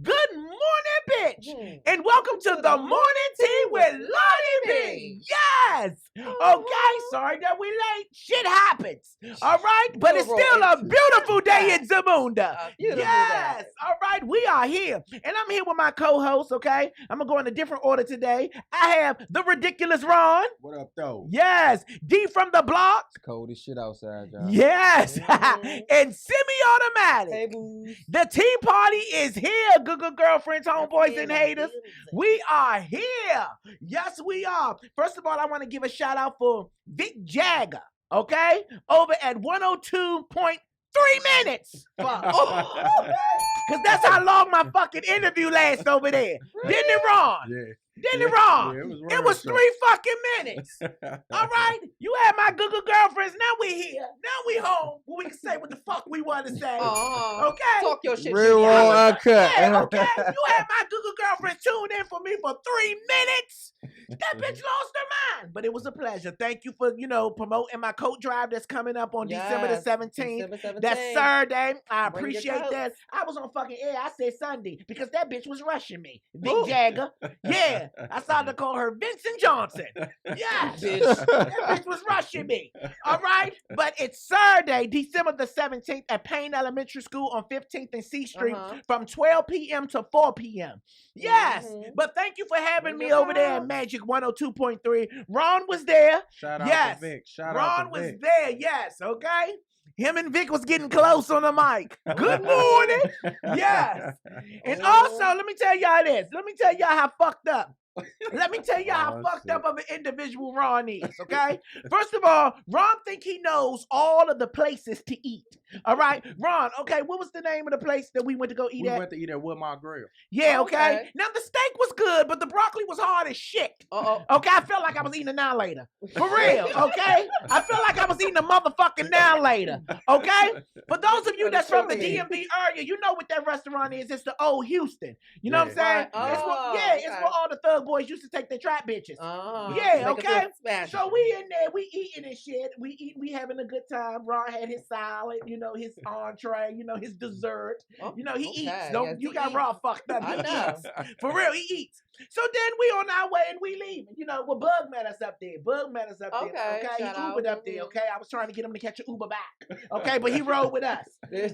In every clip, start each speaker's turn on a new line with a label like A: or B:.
A: Good morning, bitch. And welcome to the morning tea with Lonnie Bee. Yes. Okay, sorry that we late. Shit happens. All right, but it's still a beautiful day in Zamunda. Yes. All right, we are here. And I'm here with my co-host, okay? I'm going to go in a different order today. I have the ridiculous Ron.
B: What up, though?
A: Yes. D from the block.
C: It's cold as shit outside, y'all.
A: Yes. And semi-automatic.
D: Hey, boo.
A: The tea party is here, good girlfriends, homeboys, and haters. We are here. Yes, we are. First of all, I want to give a shout out for Vic Jagger, okay? Over at 102.3 minutes. Because that's how long my fucking interview lasts over there. Didn't it, Ron?
B: Yeah.
A: Didn't it, Ron?
B: Yeah,
A: it was 3 fucking minutes. All right? You had my good girlfriends. Now we here. Now we home. Where we can say what the fuck we want to say. Okay?
D: Talk your shit.
C: Real Uncut.
A: Yeah, okay? You had my good girlfriends tuned in for me for 3 minutes. That bitch lost her mind. But it was a pleasure. Thank you for, promoting my coat drive that's coming up on December the 17th.
D: December 17th.
A: That's Saturday. I
D: Bring your
A: appreciate that.
D: coats.
A: I was on fucking air. I said Sunday because that bitch was rushing me. Vic Jagger. Yeah. I started to call her Vincent Johnson. Yeah.
D: Bitch.
A: That bitch was rushing me. All right? But it's Saturday, December the 17th at Payne Elementary School on 15th and C Street from 12 p.m. to 4 p.m. Yes. But thank you for having me over there at Magic 102.3. Ron was there.
B: Shout out
A: Yes.
B: to Vic. Shout
A: Ron
B: out to
A: was
B: Vic.
A: there. Yes. Okay. Him and Vic was getting close on the mic. Good morning. Yes. And also, let me tell y'all this. Let me tell y'all how fucked up. Let me tell you how fucked up of an individual Ron is, okay? First of all, Ron think he knows all of the places to eat. All right? Ron, okay, what was the name of the place that we went to go eat at?
B: We went to eat at Woodmont Grill.
A: Yeah, okay.
D: Okay.
A: Now the steak was good, but the broccoli was hard as shit. Okay, I felt like I was eating a now later. For real, okay? I felt like I was eating a motherfucking now later. Okay? For those of you that's from the DMV area, you know what that restaurant is. It's the Old Houston. You know what I'm saying?
D: Right.
A: It's where all the thug boys used to take their trap bitches. Yeah,
D: Make a
A: okay.
D: good smash.
A: So we in there, we eating and shit. We having a good time. Ron had his salad, his entree, his dessert. He eats. Don't
D: Yes,
A: you
D: he
A: got
D: eats.
A: Raw fucked up.
D: I
A: He
D: know.
A: eats. For real, he eats. So then we on our way and we leaving. Well, Bug met us up there.
D: Okay,
A: He
D: shout out.
A: Ubered up there, okay? I was trying to get him to catch an Uber back. Okay, but he rode with us.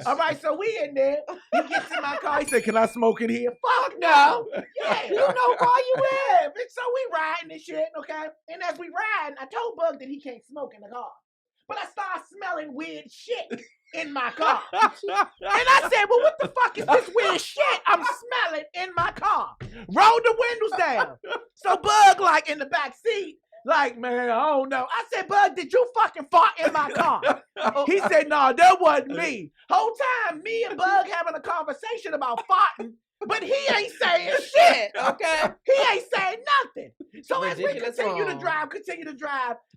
A: All right, so we in there. He gets in my car. He said, "Can I smoke in here?" Fuck no. Yeah, you know why you live. And so we riding and shit, okay? And as we riding, I told Bug that he can't smoke in the car. But I started smelling weird shit in my car. And I said, well, what the fuck is this weird shit I'm smelling in my car? Roll the windows down. So Bug, like, in the back seat, like, man, I don't know. I said, Bug, did you fucking fart in my car? He said, no, that wasn't me. Whole time, me and Bug having a conversation about farting, but he ain't saying shit, okay? He ain't saying nothing. So as we continue to drive,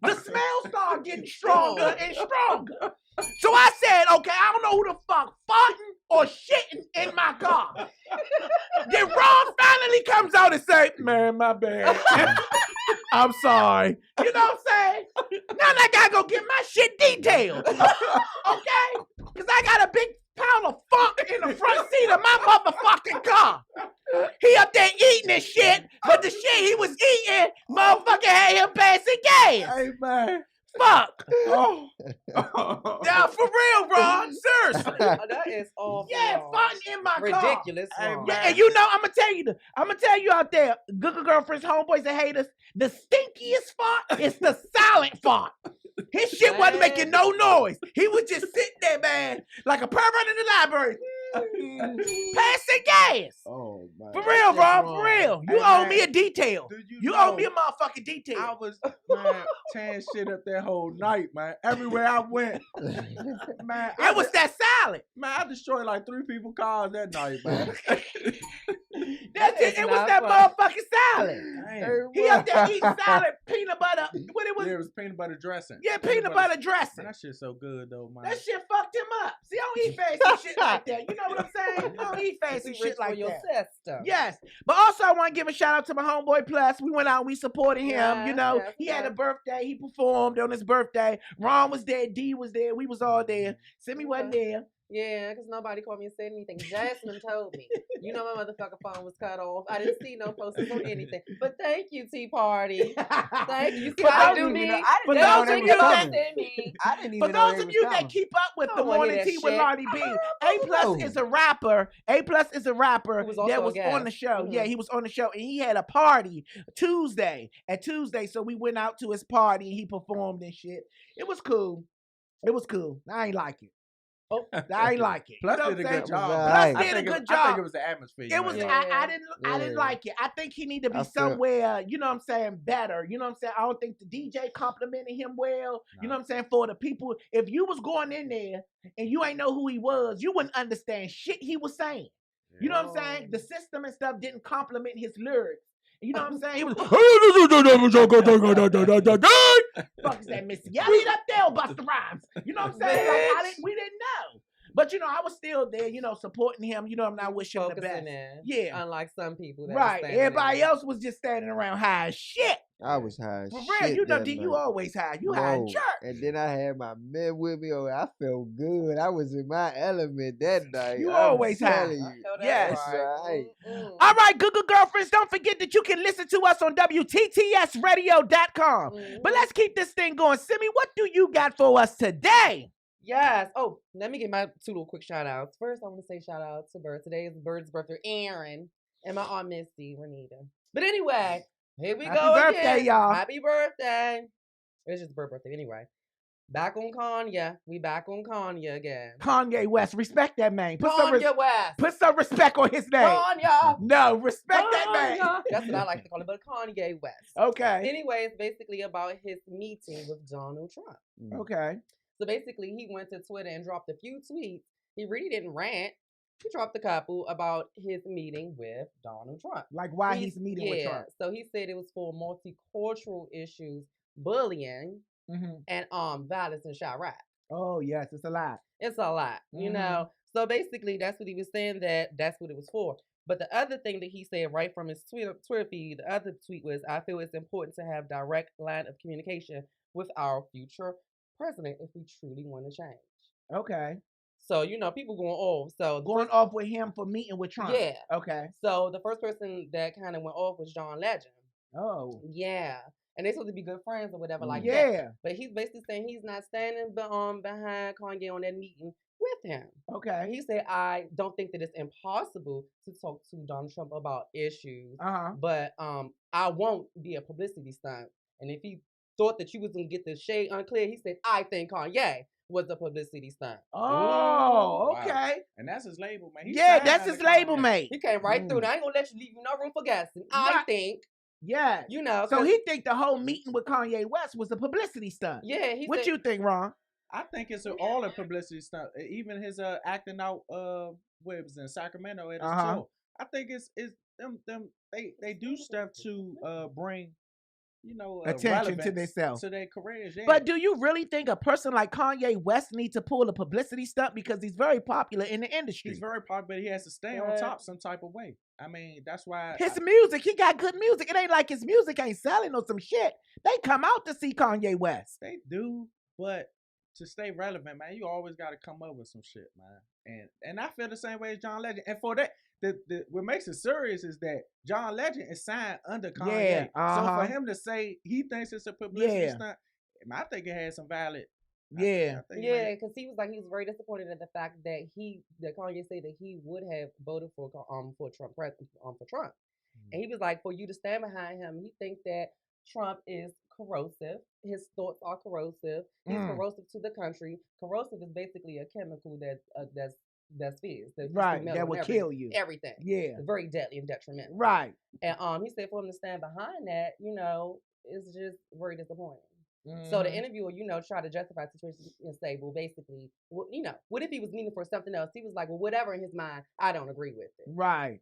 A: the smell started getting stronger and stronger. So I said, okay, I don't know who the fuck farting or shitting in my car. Then Ron finally comes out and say, man, my bad. I'm sorry. You know what I'm saying? Now I gotta go get my shit detailed. Okay? Because I got a big pound of funk in the front seat of my motherfucking car. He up there eating this shit, but the shit he was eating, motherfucker had him passing gas.
B: Hey, man.
A: Fuck.
B: Oh.
A: Now, for real, Ron. Seriously.
D: That is awful.
A: Yeah, farting in my car.
D: Ridiculous.
B: Hey,
D: Ron.
A: Yeah, and I'm gonna tell you out there, good girlfriends, homeboys, and haters, the stinkiest fart is the silent fart. His shit wasn't making no noise. He was just sitting there, man, like a pervert in the library. Passing gas.
B: Oh, man.
A: For real, Ron, for
D: wrong.
A: real. You
B: Hey,
A: owe
B: man.
A: me a detail.
B: Dude,
A: You
B: know,
A: owe me a motherfucking detail.
B: I was, man, tearing shit up that whole night, man. Everywhere I went. Man,
A: It was that salad.
B: Man, I destroyed like 3 people's cars that night, man.
A: That's it.
D: is
A: It was
D: not
A: that
D: fun.
A: motherfucking salad.
B: Damn.
A: He up there eating salad, peanut butter. What it was?
B: Yeah, it was peanut butter dressing.
A: Yeah, peanut butter dressing.
B: Man, that shit's so good, though, man.
A: That shit fucked him up. See, I don't eat fancy shit like that. You know what I'm saying? I don't eat fancy shit like
D: your
A: that.
D: sister.
A: Yes. But also, I want to give a shout out to my homeboy Plus. We went out and we supported him.
D: Yes,
A: He had a birthday. He performed on his birthday. Ron was there. D was there. We was all there. Simi wasn't there.
D: Yeah, because nobody called me and said anything. Jasmine told me. You know my motherfucking phone was cut off. I didn't see no posters or anything. But thank you, Tea Party. Thank you. You see
A: For
D: how
A: those
D: they do
A: of
D: me?
A: you-
B: I
A: for
B: didn't know
A: those
B: they
A: of
B: was
A: you that
B: coming.
D: me.
B: I didn't
A: For
B: even know
A: those
B: they
A: of
B: was
A: you
B: coming.
A: that keep up with
D: I
A: the
D: don't wanna
A: Morning
D: hear
A: Tea
D: that
A: with
D: shit.
A: Lonnie B, A Plus
B: No.
A: is a rapper. A Plus is a rapper
D: Who was
A: that
D: also a
A: was on the
D: guest.
A: show. Yeah, he was on the show, and he had a party Tuesday. So we went out to his party. And he performed and shit. It was cool. It was cool. I ain't like it.
D: Oh.
A: I ain't like it.
B: Plus
A: you know
B: did a
A: what I'm
B: good
A: saying?
B: job.
C: Plus
B: I
A: did a
B: think
A: good
B: I think
A: job.
B: it was the atmosphere.
A: It was.
B: you know.
A: I didn't
C: Yeah.
A: like it. I think he need to be
C: I feel-
A: somewhere. You know what I'm saying? Better. You know what I'm saying? I don't think the DJ complimented him well. You know what I'm saying? For the people, if you was going in there and you ain't know who he was, you wouldn't understand shit he was saying. You know what I'm saying? The system and stuff didn't compliment his lyrics. You know what I'm saying? He was. Fuck is that, Missy? Y'all need up there, Busta Rhymes. You know what I'm saying? Like we didn't know. But you know, I was still there, you know, supporting him. You know, I'm not wishing him the best.
D: Focusing in.
A: Yeah.
D: Unlike some people. That
A: Right.
D: was standing
A: Everybody
D: in.
A: else was just standing around high as shit.
C: I was high as
A: For
C: shit.
A: real, you know,
C: that
A: D, you
C: night.
A: always high. You high in
C: Whoa.
A: church.
C: And then I had my men with me. Oh, I felt good. I was in my element that night.
A: You
C: I'm
A: always high.
C: telling
D: I
C: you.
D: know that's
A: Yes.
D: right.
C: Right.
A: All right, Google girlfriends, don't forget that you can listen to us on WTTSradio.com. But let's keep this thing going. Simi, what do you got for us today?
D: Yes. Oh, let me get my 2 little quick shout outs. First, I want to say shout out to Bird. Today is Bird's birthday, Aaron, and my Aunt Misty, Renita. But anyway, here we
A: Happy
D: go
A: birthday,
D: again.
A: y'all.
D: Happy birthday. It's just Bird's birthday. Anyway, back on Kanye. We back on Kanye again.
A: Kanye West, respect that man.
D: Kanye West.
A: Put some respect on his name.
D: Kanye.
A: No, respect that man.
D: Kanye. That's what I like to call him, but Kanye West.
A: Okay.
D: Anyway, it's basically about his meeting with Donald Trump.
A: Okay.
D: So basically, he went to Twitter and dropped a few tweets. He really didn't rant. He dropped a couple about his meeting with Donald Trump.
A: Like why he's meeting with Trump.
D: So he said it was for multicultural issues, bullying, and violence in Chirac.
A: Oh yes, it's a lot.
D: It's a lot, you know. So basically, that's what he was saying. That's what it was for. But the other thing that he said right from his Twitter feed, the other tweet was, "I feel it's important to have direct line of communication with our future president if we truly want to change."
A: Okay.
D: So, you know, people going off. So
A: Going off with him for meeting with Trump.
D: Yeah.
A: Okay.
D: So the first person that kind of went off was John Legend.
A: Oh.
D: Yeah. And they're supposed to be good friends or whatever like that.
A: Yeah.
D: But he's basically saying he's not standing behind Kanye on that meeting with him.
A: Okay.
D: He said, I don't think that it's impossible to talk to Donald Trump about issues. But I won't be a publicity stunt. And if he thought that you was going to get the shade unclear, he said, I think Kanye was a publicity stunt.
A: Oh, okay.
B: Wow. And that's his label, man.
A: That's his label, mate.
D: He came right through. I ain't gonna let you leave no room for guessing. I think.
A: Yeah.
D: You know.
A: So he think the whole meeting with Kanye West was a publicity stunt.
D: Yeah.
A: What you think, Ron?
B: I think it's all a publicity stunt. Even his acting out where it was in Sacramento at his tour. I think it's them they do stuff to bring, you know,
A: attention to themselves,
B: to their careers. Yeah.
A: But do you really think a person like Kanye West needs to pull a publicity stunt because he's very popular in the industry?
B: He's very popular, but he has to stay on top some type of way. I mean, that's why
A: his music, he got good music. It ain't like his music ain't selling or some shit. They come out to see Kanye West.
B: They do, but to stay relevant, man, you always got to come up with some shit, man. And I feel the same way as John Legend. And for that, what makes it serious is that John Legend is signed under Kanye. So for him to say he thinks it's a publicity stunt, I think it has some valid.
D: Because he was very disappointed in the fact that Kanye said that he would have voted for Trump for Trump, and he was like, for you to stand behind him, he thinks that Trump is corrosive. His thoughts are corrosive. He's corrosive to the country. Corrosive is basically a chemical that's fierce.
A: That will kill you.
D: Everything.
A: Yeah.
D: It's very deadly and detrimental.
A: Right.
D: And he said for him to stand behind that, you know, is just very disappointing. So the interviewer, you know, tried to justify the situation and say, well, basically, well, you know, what if he was meaning for something else? He was like, well, whatever in his mind, I don't agree with it.
A: Right.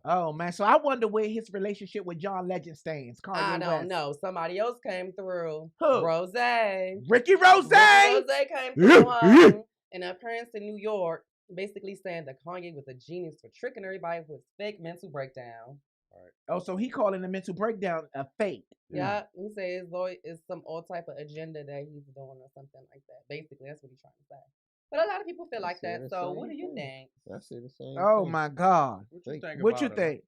A: Oh, man. So I wonder where his relationship with John Legend stands.
D: I don't know. Somebody else came through.
A: Who?
D: Rose.
A: Ricky Rose.
D: Rose came through in an appearance in New York, basically saying that Kanye was a genius for tricking everybody with his fake mental breakdown.
A: Oh, so he calling the mental breakdown a fake.
D: Yeah, he says it's some all type of agenda that he's doing or something like that. Basically, that's what he's trying to say. But a lot of people feel
C: I
D: like
C: said
D: that.
C: the
D: So
C: same
D: what do you
C: thing.
D: think?
C: I say the same
A: Oh
C: thing.
A: my God.
B: What you
C: Think-
B: think
A: What
B: about
A: you
B: it,
A: think?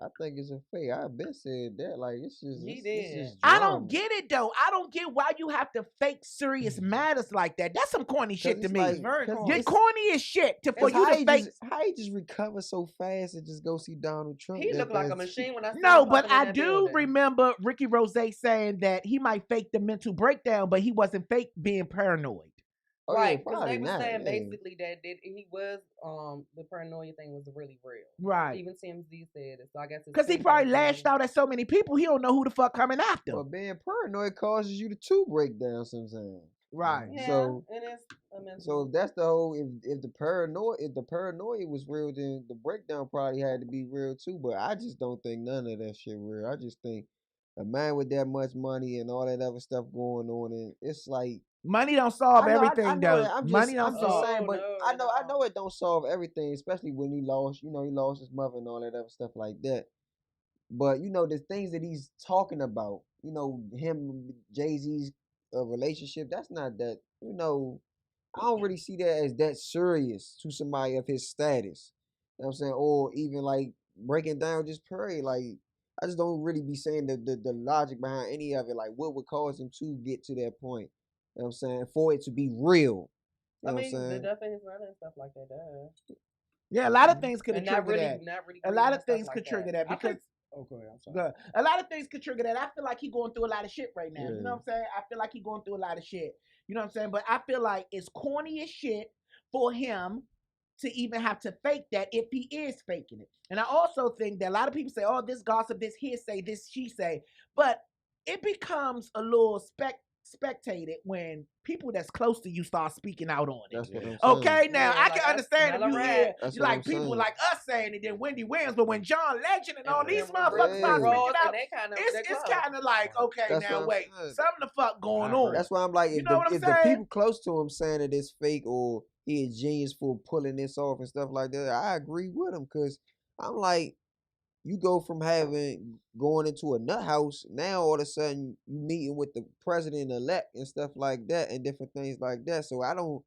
C: I think it's a fake. I've been said that. Like it's just,
D: He
C: it's
D: did.
C: just
A: I
C: drama.
A: don't get it though. I don't get why you have to fake serious matters like that. That's some corny
C: 'Cause
A: shit to
C: it's
A: me.
C: like-
B: Very
C: 'cause
B: corny.
A: You're
C: it's-
A: corny as shit for
C: it's
A: you
C: how
A: to
C: he
A: fake.
C: how he just recover so fast and just go see Donald Trump.
D: He
C: that
D: looked like a
C: fast.
D: machine when I saw
A: No,
D: him
A: but
D: popping in
A: I
D: that
A: do
D: building.
A: remember Ricky Rose saying that he might fake the mental breakdown, but he wasn't fake being paranoid.
C: Oh, yeah,
D: Right, because
C: probably
D: they were
C: not,
D: saying
C: yeah.
D: basically that he was the paranoia thing was really real.
A: Right.
D: Even TMZ said it, so I guess it's
A: Because he
D: true,
A: probably
D: but
A: lashed out at so many people, he don't know who the fuck coming after.
C: But being paranoid causes you to break down sometimes.
A: Right.
D: Yeah,
C: So-
D: it is a mental.
C: So if that's the whole, if the paranoia was real, then the breakdown probably had to be real too. But I just don't think none of that shit real. I just think a man with that much money and all that other stuff going on, and it's like
A: Money don't solve
C: I know
A: everything
C: that.
A: though.
C: I'm
A: Money
C: just,
A: don't
C: I'm
A: solve.
C: just saying, but
D: No,
C: I
D: no.
C: know it don't solve everything, especially when he lost his mother and all that other stuff like that. But the things that he's talking about, him, Jay-Z's relationship, that's not that, I don't really see that as that serious to somebody of his status. You know what I'm saying? Or even like breaking down just Perry. Like, I just don't really be saying the logic behind any of it. Like, what would cause him to get to that point? You know what I'm saying? For it to be real. You
D: I
C: know
D: mean,
C: what I'm
D: the
C: saying?
D: death of his mother and stuff like that does.
A: Yeah, a lot of things could have
D: And not
A: triggered
D: really,
A: that.
D: not really.
A: A lot
D: grieving
A: of
D: and stuff
A: things
D: like
A: could trigger that
B: I
A: because
B: think- Oh, go ahead. I'm sorry.
A: a lot of things could trigger that. I feel like he going through a lot of shit right now. You
C: Yeah.
A: know what I'm saying? I feel like he going through a lot of shit. You know what I'm saying? But I feel like it's corny as shit for him to even have to fake that if he is faking it. And I also think that a lot of people say, oh, this gossip, this hearsay, this she say. But it becomes a little spectated when people that's close to you start speaking out on it.
C: That's what I'm saying.
A: Okay, now
D: Yeah,
A: I
D: like,
A: can
D: I
A: understand if
D: smell a
A: you
D: rat.
A: hear
C: That's what
A: like
C: I'm
A: people
C: saying.
A: like us saying it, then Wendy Williams, but when John Legend and all
D: And
A: these
D: then
A: motherfuckers
C: Rick
A: start
C: Ross,
A: speaking out,
D: and they kind of
A: it's kind of like, okay,
C: That's
A: now
C: what I'm
A: wait,
C: saying.
A: something the fuck going
B: I agree.
A: on.
C: That's why I'm like,
A: You
C: if,
A: know
C: the,
A: what I'm
C: if the
A: saying?
C: people close to him saying that it's fake or he is genius for pulling this off and stuff like that, I agree with him because I'm like, you go from going into a nut house, now all of a sudden you meeting with the president-elect and stuff like that and different things like that. So I don't,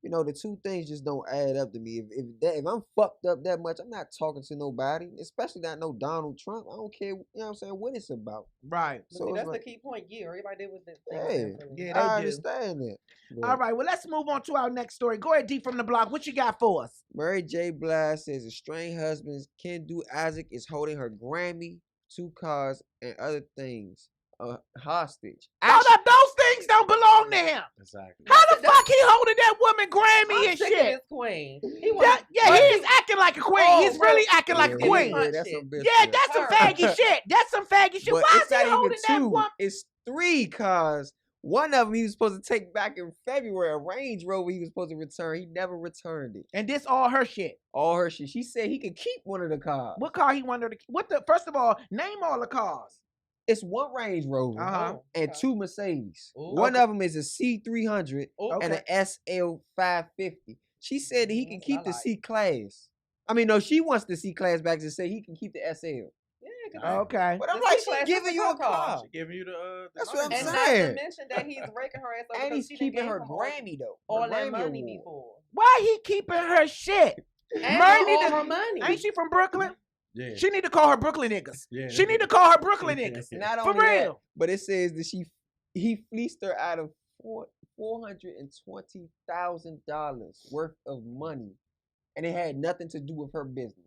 C: the two things just don't add up to me. If I'm fucked up that much, I'm not talking to nobody, especially not no Donald Trump. I don't care, you know what I'm saying, what it's about.
A: Right.
D: But
C: So
D: see,
C: it's
D: that's
C: like,
D: the key point. Yeah, everybody did with the
C: yeah,
D: thing.
A: Yeah,
C: I
A: they do.
C: understand that. But
A: All right, well, let's move on to our next story. Go ahead, D from the block. What you got for us?
C: Mary J. Blige says estranged husband Kendu Isaac is holding her Grammy, 2 cars, and other things hostage.
A: Hold up, those things don't belong to him.
B: Exactly.
A: How the fuck he holding that woman Grammy
D: I'm
A: and
D: sick of
A: shit?
D: this queen. He
A: Yeah, he is acting like a queen.
D: Oh,
A: He's really acting like a
D: yeah,
A: queen.
D: yeah,
C: that's
D: shit.
C: some bitch
A: Yeah,
C: shit.
A: that's some
D: Her.
A: faggy shit. That's some faggy shit.
C: But
A: Why
C: it's
A: is he
C: not even
A: holding that
C: 2.
A: woman?
C: It's 3 cars. One of them he was supposed to take back in February. A Range Rover he was supposed to return. He never returned it.
A: And this all her shit.
C: All her shit. She said he could keep one of the cars.
A: What car he wanted to? What the? First of all, name all the cars.
C: It's 1 Range Rover
A: Uh-huh.
C: and
D: Okay.
C: 2 Mercedes.
D: Ooh.
C: One
A: Okay.
C: of them is a C300 and
A: Okay.
C: an SL550. She said that he can
D: That's
C: keep
D: what I
C: the
D: like.
C: C-Class. I mean, no, she wants the C-Class back to say he can keep the SL.
D: Yeah, 'cause
A: Okay.
C: But I'm
D: The
C: like,
D: C-Class
C: she
D: is
C: giving
D: the
C: you a
D: car.
C: car.
B: She giving you the
C: That's what I'm
B: money.
D: and not
C: saying.
D: to mention that he's raking her ass over
C: And he's
D: because she done
C: keeping
D: gave
C: her
D: him
C: Grammy, though.
D: all
C: her
D: that
C: Grammy
D: money
C: award.
D: before.
A: Why he keeping her shit?
D: And
A: Murray need
D: all
A: to-
D: her money.
A: Ain't she from Brooklyn?
B: Yeah.
A: She need to call her Brooklyn niggas.
B: Yeah.
A: She need to call her Brooklyn niggas.
C: Not
A: For
C: only that,
A: real.
C: but it says that he fleeced her out of $420,000 worth of money, and it had nothing to do with her business.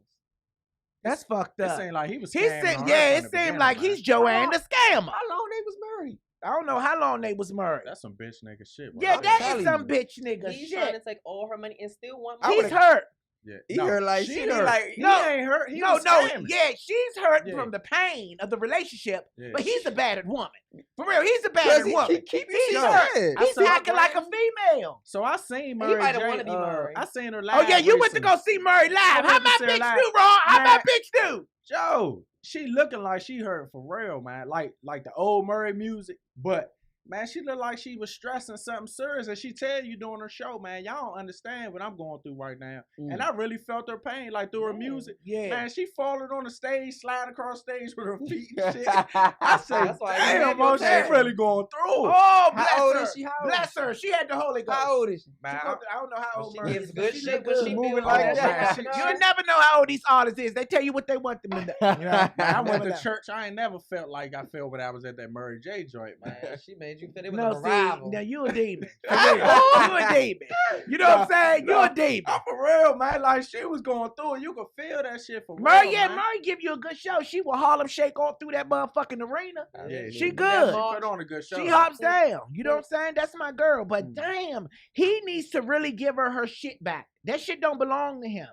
A: That's fucked
B: It
A: up.
B: seemed like he was
A: He
B: scamming
A: said,
B: on her
A: yeah,
B: from
A: it
B: the
A: seemed
B: beginning,
A: like
B: man.
A: he's Joanne the scammer.
C: How long they was married?
A: I don't know how long they was married.
B: That's some bitch nigga shit. Bro.
A: Yeah,
C: I'm
A: that
C: telling
A: is some
C: you.
A: bitch nigga
D: He's trying to
A: shit.
D: take all her money and still want
C: I
D: more.
A: He's
C: would've-
A: hurt.
B: Yeah.
C: He hurt like
B: she
C: she
B: hurt.
C: like
B: He
A: No.
B: ain't hurt. He
A: No,
B: was
A: no,
B: scamming.
A: yeah, she's hurt
B: Yeah.
A: from the pain of the relationship,
B: Yeah.
A: but he's a battered woman. For real, he's a
C: because
A: battered
C: he
A: woman.
C: keep
A: He's
C: you
A: hurt.
C: said.
B: I
A: He's
B: saw
A: acting like a
D: Grammy.
A: female.
B: So I seen
D: He
B: Murray
D: might have
B: J,
D: wanna be Murray.
B: I seen her
A: Oh
B: live.
A: yeah, you went to
B: recently.
A: go see Murray live. How
B: went to
A: my
B: see her
A: bitch
B: live.
A: do, Ron? How my
B: Man.
A: bitch do?
B: Joe, she looking like she hurt for real, man. Like the old Murray music, but Man, she looked like she was stressing something serious, and she tell you during her show, man, y'all don't understand what I'm going through right now. And I really felt her pain, like through her music.
A: Yeah.
B: Man, she falling on the stage, sliding across stage with her feet and shit. I said, damn, man, she really going through.
A: Oh, bless
C: How old
A: her.
C: is she?
A: Bless her. She had the Holy Ghost.
C: How old is she?
B: Man,
A: I don't know how old
D: She
A: Murray
D: gives
A: is.
D: good
A: She
D: shit
A: look
D: when she
A: good.
B: moving
D: feels
B: like
D: that.
B: that.
A: You'll never know how old these artists is. They tell you what they want them to know. You know?
B: I went
A: Never
B: to
A: know.
B: church. I ain't never felt like I felt when I was at that Murray J joint, man.
D: Man, she made you feel it was
A: No,
D: a
A: see,
D: rival.
A: now you a demon. For real. You a demon. You know what I'm saying? You a demon.
B: I'm for real, man. Like, she was going through it. You could feel that shit for
A: Murray,
B: real,
A: yeah,
B: man.
A: Murray give you a good show. She will Harlem Shake all through that motherfucking arena.
B: Yeah,
A: She
B: that
A: good.
B: She put on a good show.
A: She hops down. You know what I'm saying? That's my girl. But damn, he needs to really give her shit back. That shit don't belong to him.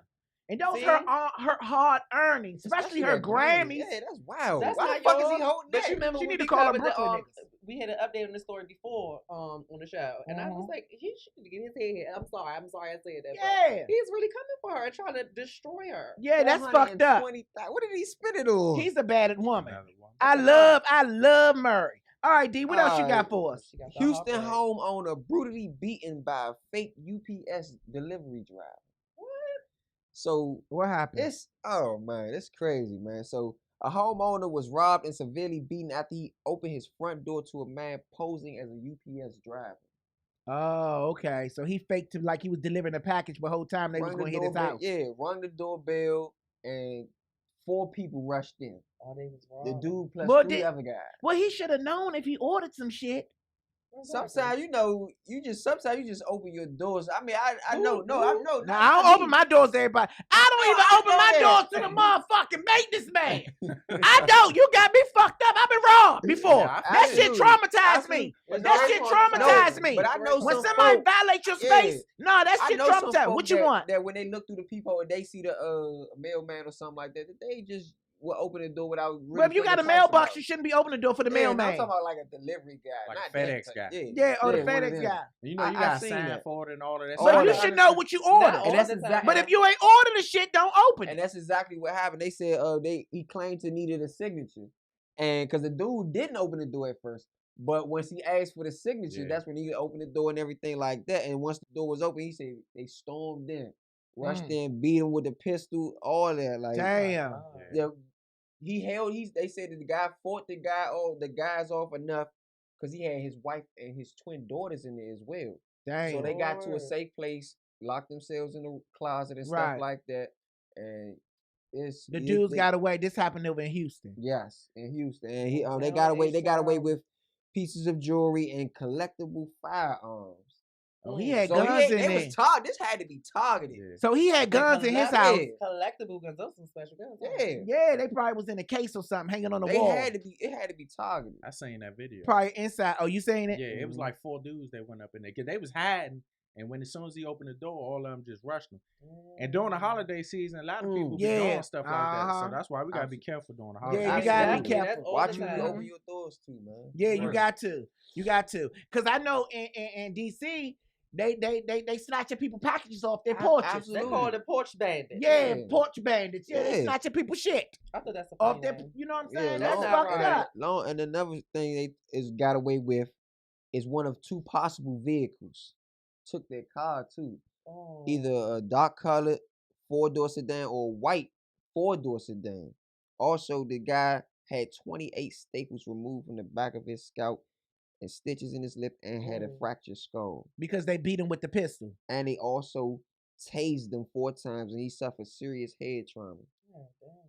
A: And those
D: See?
A: her hard earnings, especially her
C: that
A: Grammys.
C: Yeah, that's wild.
D: That's
C: Why
D: not
C: the fuck is
D: yours,
C: he holding
D: but
C: that?
D: you remember
A: She
D: when
A: need to
D: we
A: call her
D: covered
A: Brooklyn niggas.
D: we had an update on the story before on the show, and I was like, he should get his head hit. I'm sorry I said that.
A: Yeah.
D: But he's really coming for her and trying to destroy her.
A: Yeah, that's fucked up.
C: What did he spend it on?
A: He's a bad woman.
B: Another one.
A: I love Murray. All right, D, what else you got for us?
D: She got the
C: Houston
D: heartbreak.
C: homeowner brutally beaten by a fake UPS delivery driver. So
A: What happened?
C: it's crazy, man. So a homeowner was robbed and severely beaten after he opened his front door to a man posing as a UPS driver.
A: Oh, okay. So he faked him like he was delivering a package, but the whole time they was
C: Rung
A: going
C: the
A: to hit his
C: doorbell-
A: house.
C: Yeah, rung the doorbell and 4 people rushed in.
D: Oh, they was wrong.
C: The dude plus
A: Well,
C: 3 other guys.
A: Well, he should have known if he ordered some shit.
C: Sometimes you just open your doors. I mean, I know.
A: Now, I don't open my doors to everybody. I don't even open my doors to the motherfucking maintenance man. I don't. You got me fucked up. I've been robbed before.
B: Yeah,
A: That shit traumatized me. That shit traumatized me.
C: But I know
A: When
C: some
A: somebody
C: folk-
A: violates your
C: Yeah.
A: space, no, that
C: I
A: shit
C: know some
A: traumatized.
C: folk
A: What you
C: that,
A: want?
C: That when they look through the peephole and they see the mailman or something like that they just will open the door without really.
A: Well, if you got a
C: thinking twice
A: mailbox,
C: about
A: you
C: it.
A: shouldn't be opening the door for the
C: Yeah, no,
A: mailman.
C: I'm talking about like a delivery guy,
B: Like
C: not
B: a FedEx
C: that
B: guy.
C: type.
A: Yeah, or the
C: one of
A: FedEx
C: them.
A: guy.
B: You know,
C: I
B: you got
C: seen
B: sign
C: that.
B: for it and all of that.
C: All
A: But
C: of
A: you
C: that.
A: should know what you order.
C: And that's exactly.
A: But if you ain't order the shit, don't open
C: And
A: it.
C: that's exactly what happened. They said he claimed to needed a signature, and because the dude didn't open the door at first, but once he asked for the signature, that's when he opened the door and everything like that. And once the door was open, he said they stormed in, rushed in, beat him with the pistol, all that. Like
A: Damn.
C: yeah, they said that the guy fought the guys off enough because he had his wife and his twin daughters in there as well.
A: Damn.
C: So they got to a safe place, locked themselves in the closet and stuff like that, and
A: the dudes got away. This happened over in Houston.
C: Yes, in Houston, and they got away. They got away with pieces of jewelry and collectible firearms.
A: Oh, he had
C: So
A: guns in there.
C: This had to be targeted.
B: Yeah.
A: So he had guns in his house.
D: Collectible guns. Those some special guns.
C: Yeah,
A: they probably was in a case or something hanging on the
C: It
A: wall.
C: had to be targeted.
B: I seen that video.
A: Probably inside. Oh, you saying it?
B: Yeah, it was like 4 dudes that went up in there because they was hiding, and as soon as he opened the door, all of them just rushed him. And during the holiday season, a lot of people be doing stuff like that, so that's why we gotta be careful during the holiday.
A: Yeah, you gotta be careful.
C: Watch you open your doors too, man.
A: Yeah, you got to. You got to. Because I know in DC, they snatching people packages off their porches.
D: Absolutely. They call it porch bandits.
A: Yeah, porch bandits. Yeah, they snatching people shit.
D: I thought that's
A: off their, you know what I'm saying?
C: Yeah,
A: that's fucked up.
C: And another thing they is got away with is one of 2 possible vehicles. Took their car too. Either a dark colored 4-door sedan or white 4-door sedan. Also, the guy had 28 staples removed from the back of his scalp and stitches in his lip and had a fractured skull.
A: Because they beat him with the pistol.
C: And they also tased him 4 times and he suffered serious head trauma.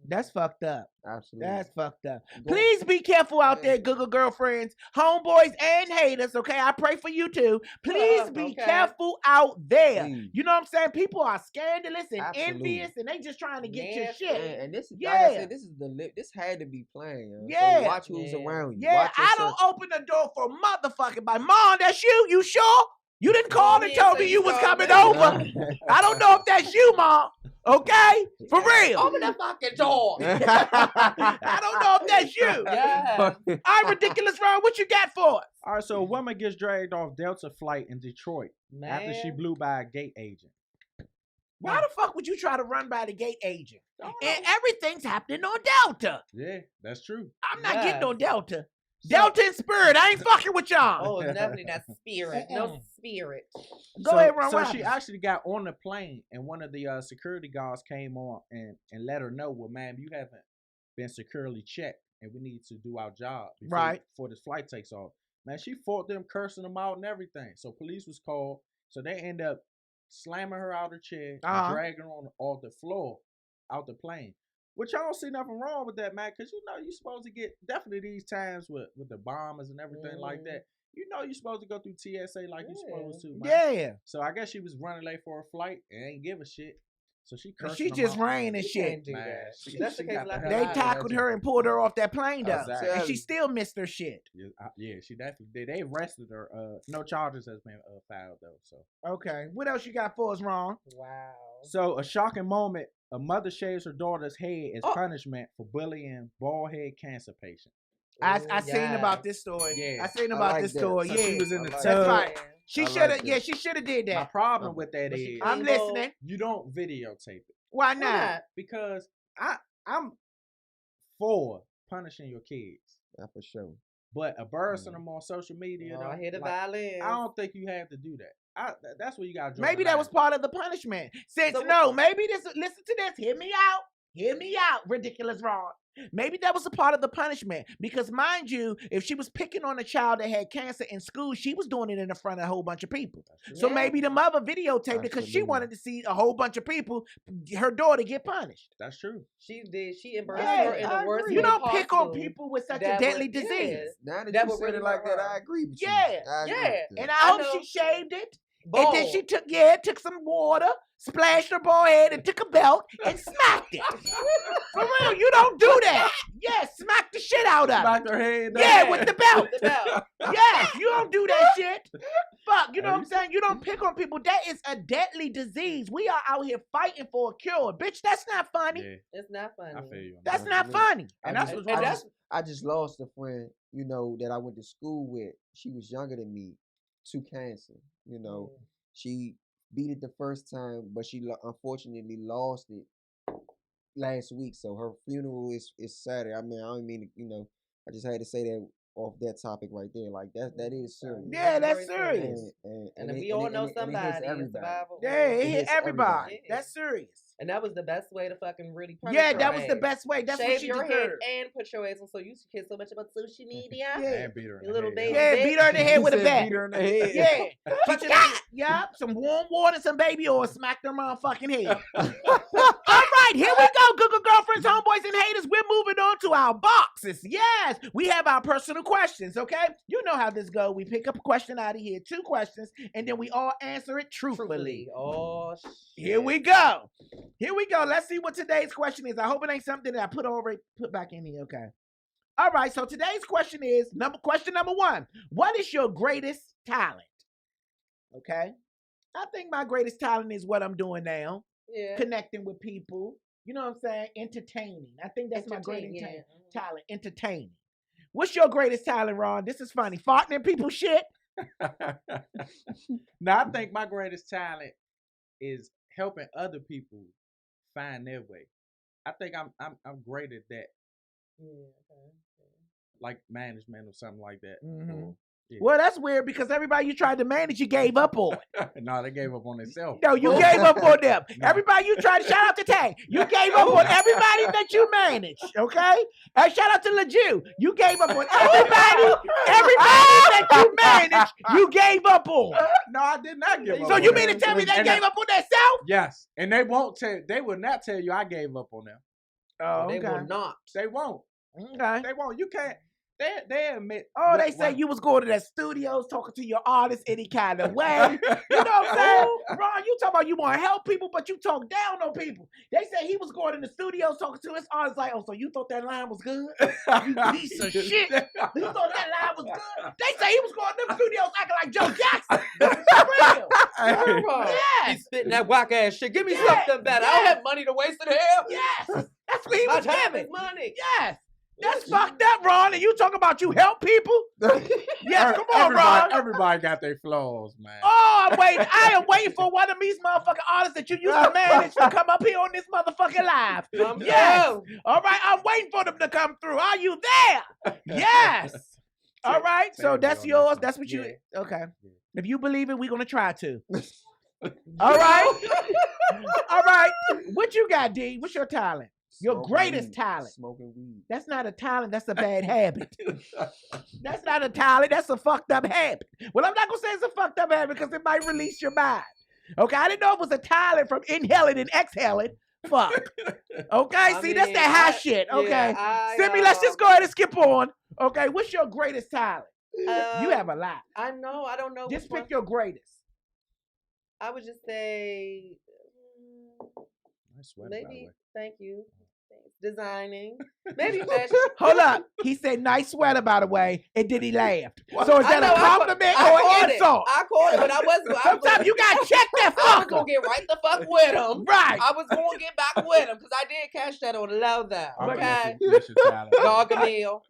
A: That's fucked up.
C: Absolutely.
A: That's fucked up. Please be careful out there, Google girlfriends, homeboys, and haters, okay? I pray for you too. Please be careful out there.
C: Please.
A: You know what I'm saying? People are scandalous and envious, and they just trying to get your shit.
C: And this is, like I said, this had to be playing.
A: Yeah.
C: So watch who's around you.
A: Yeah, I don't open the door for motherfucking my mom. That's you? You sure? You didn't call and told me you was coming over. I don't know if that's you, Mom. Okay? For real.
D: Open the fucking door.
A: I don't know if that's you.
D: Yeah.
A: I'm ridiculous, Ron. What you got for us?
B: All right, so a woman gets dragged off Delta flight in Detroit after she blew by a gate agent.
A: Why the fuck would you try to run by the gate agent? And everything's happening on Delta.
B: Yeah, that's true.
A: I'm not getting on Delta. Delta and Spirit. I ain't fucking with y'all.
D: Oh, definitely not Spirit. No Spirit.
A: Go ahead, Ron
B: So
A: Robinson.
B: she actually got on the plane, and one of the security guards came on and let her know, well, ma'am, you haven't been securely checked, and we need to do our job before this flight takes off. Man, she fought them, cursing them out and everything. So police was called. So they end up slamming her out of her chair, and dragging her off the floor, out the plane. Which I don't see nothing wrong with that, man, because you know you're supposed to get, definitely these times with the bombers and everything like that, you know you're supposed to go through TSA like you're supposed to, man.
A: Yeah.
B: So I guess she was running late for her flight and ain't give a shit. So she cursed
A: She just ran and shit.
D: That's the case.
A: They tackled her and pulled her off that plane, though.
B: Exactly.
A: And she still missed her shit.
B: Yeah, she definitely did. They arrested her. No charges has been filed, though. So
A: okay. What else you got for us, Ron?
D: Wow.
B: So a shocking moment. A mother shaves her daughter's head as punishment for bullying bald head cancer patient.
A: I seen about this story.
B: Yeah.
A: I seen about this story.
B: So
A: yeah.
B: she was in the tub.
A: That's right. She should have.
C: that.
A: Yeah, she should have did
B: My
A: that.
B: problem with that
D: But
B: is
D: she
A: I'm listening.
B: you don't videotape it.
A: Why not?
B: Because I'm for punishing your kids.
C: Yeah, for sure.
B: But embarrassing them on social media,
D: I hear the
B: like,
D: violence.
B: I don't think you have to do that. That's where you got to
A: Maybe that was part of the punishment. Since maybe this. Listen to this. Hear me out. Hear me out. Ridiculous, Ron. Maybe that was a part of the punishment because, mind you, if she was picking on a child that had cancer in school, she was doing it in front of a whole bunch of people. So maybe the mother videotaped it because she wanted to see a whole bunch of people, her daughter, get punished.
B: That's true.
D: She did. She embarrassed her in the worst way
A: You don't pick on
D: possible.
A: people with such a deadly disease.
C: Now that
D: That
C: you
D: would
C: said
D: really
C: it like
D: hurt
C: that,
D: her.
C: I agree with you.
A: Yeah,
C: I agree
D: yeah.
C: with that.
A: And I
D: I
A: hope
D: know.
A: she shaved it.
D: Bold.
A: And then she took some water, splashed her bald head, and took a belt and smacked it. For real, you don't do that. Yes, smack the shit out of
B: Smack
A: it.
B: her head.
A: Yeah, with the belt.
D: The belt.
A: Yes, you don't do that shit. Fuck, you know what I'm saying? You don't pick on people. That is a deadly disease. We are out here fighting for a cure. Bitch, that's not funny.
B: Yeah,
D: It's not funny.
B: I feel you.
A: That's not funny.
B: And that's what's
D: and
B: wrong.
D: that's
C: I just lost a friend, you know, that I went to school with. She was younger than me, to cancer. You know, she beat it the first time, but she unfortunately lost it last week. So her funeral is Saturday. I mean, I don't mean to, you know, I just had to say that off that topic right there. Like that is serious.
A: Yeah, that's serious.
D: And we all know somebody in
C: everybody.
D: survival.
A: Yeah, it hit
C: hits
A: everybody.
C: everybody.
A: That's serious.
D: And that was the best way to fucking really punish
A: Yeah,
D: her
A: that was the
D: ass.
A: best way. That's
D: Shave
A: what she
D: your head
A: deserved.
D: and put your ass on. So you care so much about social media.
A: Yeah.
B: And beat her in
D: You
B: the
D: little
B: head.
D: baby.
A: Yeah, beat her in the head with a bat.
C: Beat her in the head.
A: Yeah. Yup. Some warm water, some baby oil, smack their motherfucking head. All right, here we go, Google girlfriends, homeboys, and haters. We're moving on to our boxes. Yes, we have our personal questions, okay? You know how this goes. We pick up a question out of here, 2 questions, and then we all answer it truthfully.
D: Oh, shit.
A: Here we go. Here we go. Let's see what today's question is. I hope it ain't something that I put back in here. Okay. All right. So today's question is question number 1. What is your greatest talent? Okay. I think my greatest talent is what I'm doing now.
D: Yeah.
A: Connecting with people. You know what I'm saying? Entertaining. I think that's my greatest talent. Entertaining. What's your greatest talent, Ron? This is funny. Farting in people's shit.
B: Now, I think my greatest talent is helping other people find their way. I think I'm great at that, like management or something like that.
A: Mhm.
B: Yeah.
A: Well, that's weird because everybody you tried to manage, you gave up on.
B: No, they gave up on themselves.
A: No, you gave up on them.
B: No.
A: Everybody you tried to shout out to Tang. You gave up on everybody that you managed. Okay? And shout out to LeJew. You gave up on everybody that you managed, you gave up on.
B: No, I did not give up.
A: So
B: on
A: you
B: them.
A: mean to tell me they
B: And
A: gave up on themselves?
B: Yes, and they won't tell. They will not tell you I gave up on them.
A: Oh,
D: They will not.
B: They won't.
A: Okay.
B: They won't. You can't. They admit.
A: Oh, they say you was going to the studios talking to your artist any kind of way. You know what I'm saying? Ron, you talk about you want to help people, but you talk down on people. They say he was going to the studios talking to his artist like, oh, so you thought that line was good? You piece of shit. You thought that line was good? They say he was going to them studios acting like Joe Jackson. For real. Yes.
D: He's spitting that whack ass shit. Give me something better. I don't have money to waste in hell.
A: Yes. That's what he
D: My
A: was
D: time
A: giving.
D: is money.
A: Yes. That's fucked up, Ron. And you talk about you help people? Yes, come on, Ron.
B: Everybody got their flaws, man.
A: Oh, I'm waiting. I am waiting for one of these motherfucking artists that you used to manage to come up here on this motherfucking live. Yes. All right, I'm waiting for them to come through. Are you there? Yes. All right, so
B: Save me
A: that's
B: on
A: yours.
B: this one.
A: That's what you.
B: Yeah.
A: Okay.
B: Yeah.
A: If you believe it, we're gonna try to. All right. All right. What you got, D? What's your talent? Your
C: Smoking
A: greatest
C: weed.
A: talent.
C: Smoking weed.
A: That's not a talent. That's a bad habit. That's not a talent. That's a fucked up habit. Well, I'm not gonna say it's a fucked up habit because it might release your mind. Okay, I didn't know it was a talent from inhaling and exhaling. Fuck. Okay, see, that's that high shit. Okay, Simi, let's just go ahead and skip on. Okay, what's your greatest talent? You have a lot.
D: I know. I don't know.
A: Just
D: which
A: pick your greatest.
D: I would just say
B: Nice sweater, by the
D: maybe.
B: way.
D: Thank you. Thanks. Designing. Maybe fashion.
A: Hold up. He said nice sweater, by the way, and then he laughed. So is
D: I
A: that
D: know,
A: a compliment or an insult?
D: I caught it, but I wasn't.
A: Sometimes you gotta check that
D: I was
A: fucker.
D: gonna get right the fuck with him.
A: Right.
D: I was gonna get back with him because I did catch that on the lowdown. Okay.
B: That's your talent.
D: Gargamel.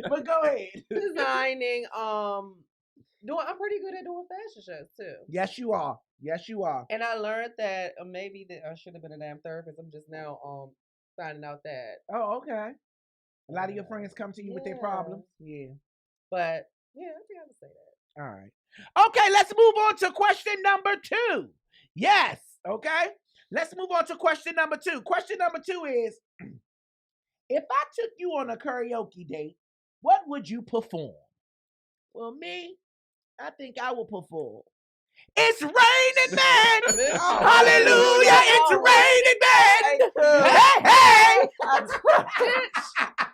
A: But go ahead.
D: Designing. I'm pretty good at doing fashion shows too.
A: Yes, you are. Yes, you are.
D: And I learned that maybe that I should have been a damn therapist. I'm just now finding out that.
A: Oh, okay. A lot of your friends come to you with their
D: Yeah.
A: problems. Yeah.
D: But yeah, I think I would say that.
A: All right. Okay, let's move on to question number 2. Yes. Okay. Let's move on to question number 2. Question number 2 is, if I took you on a karaoke date, what would you perform? Well, me, I think I will perform. It's raining, man. Hallelujah. It's raining, man. Hey.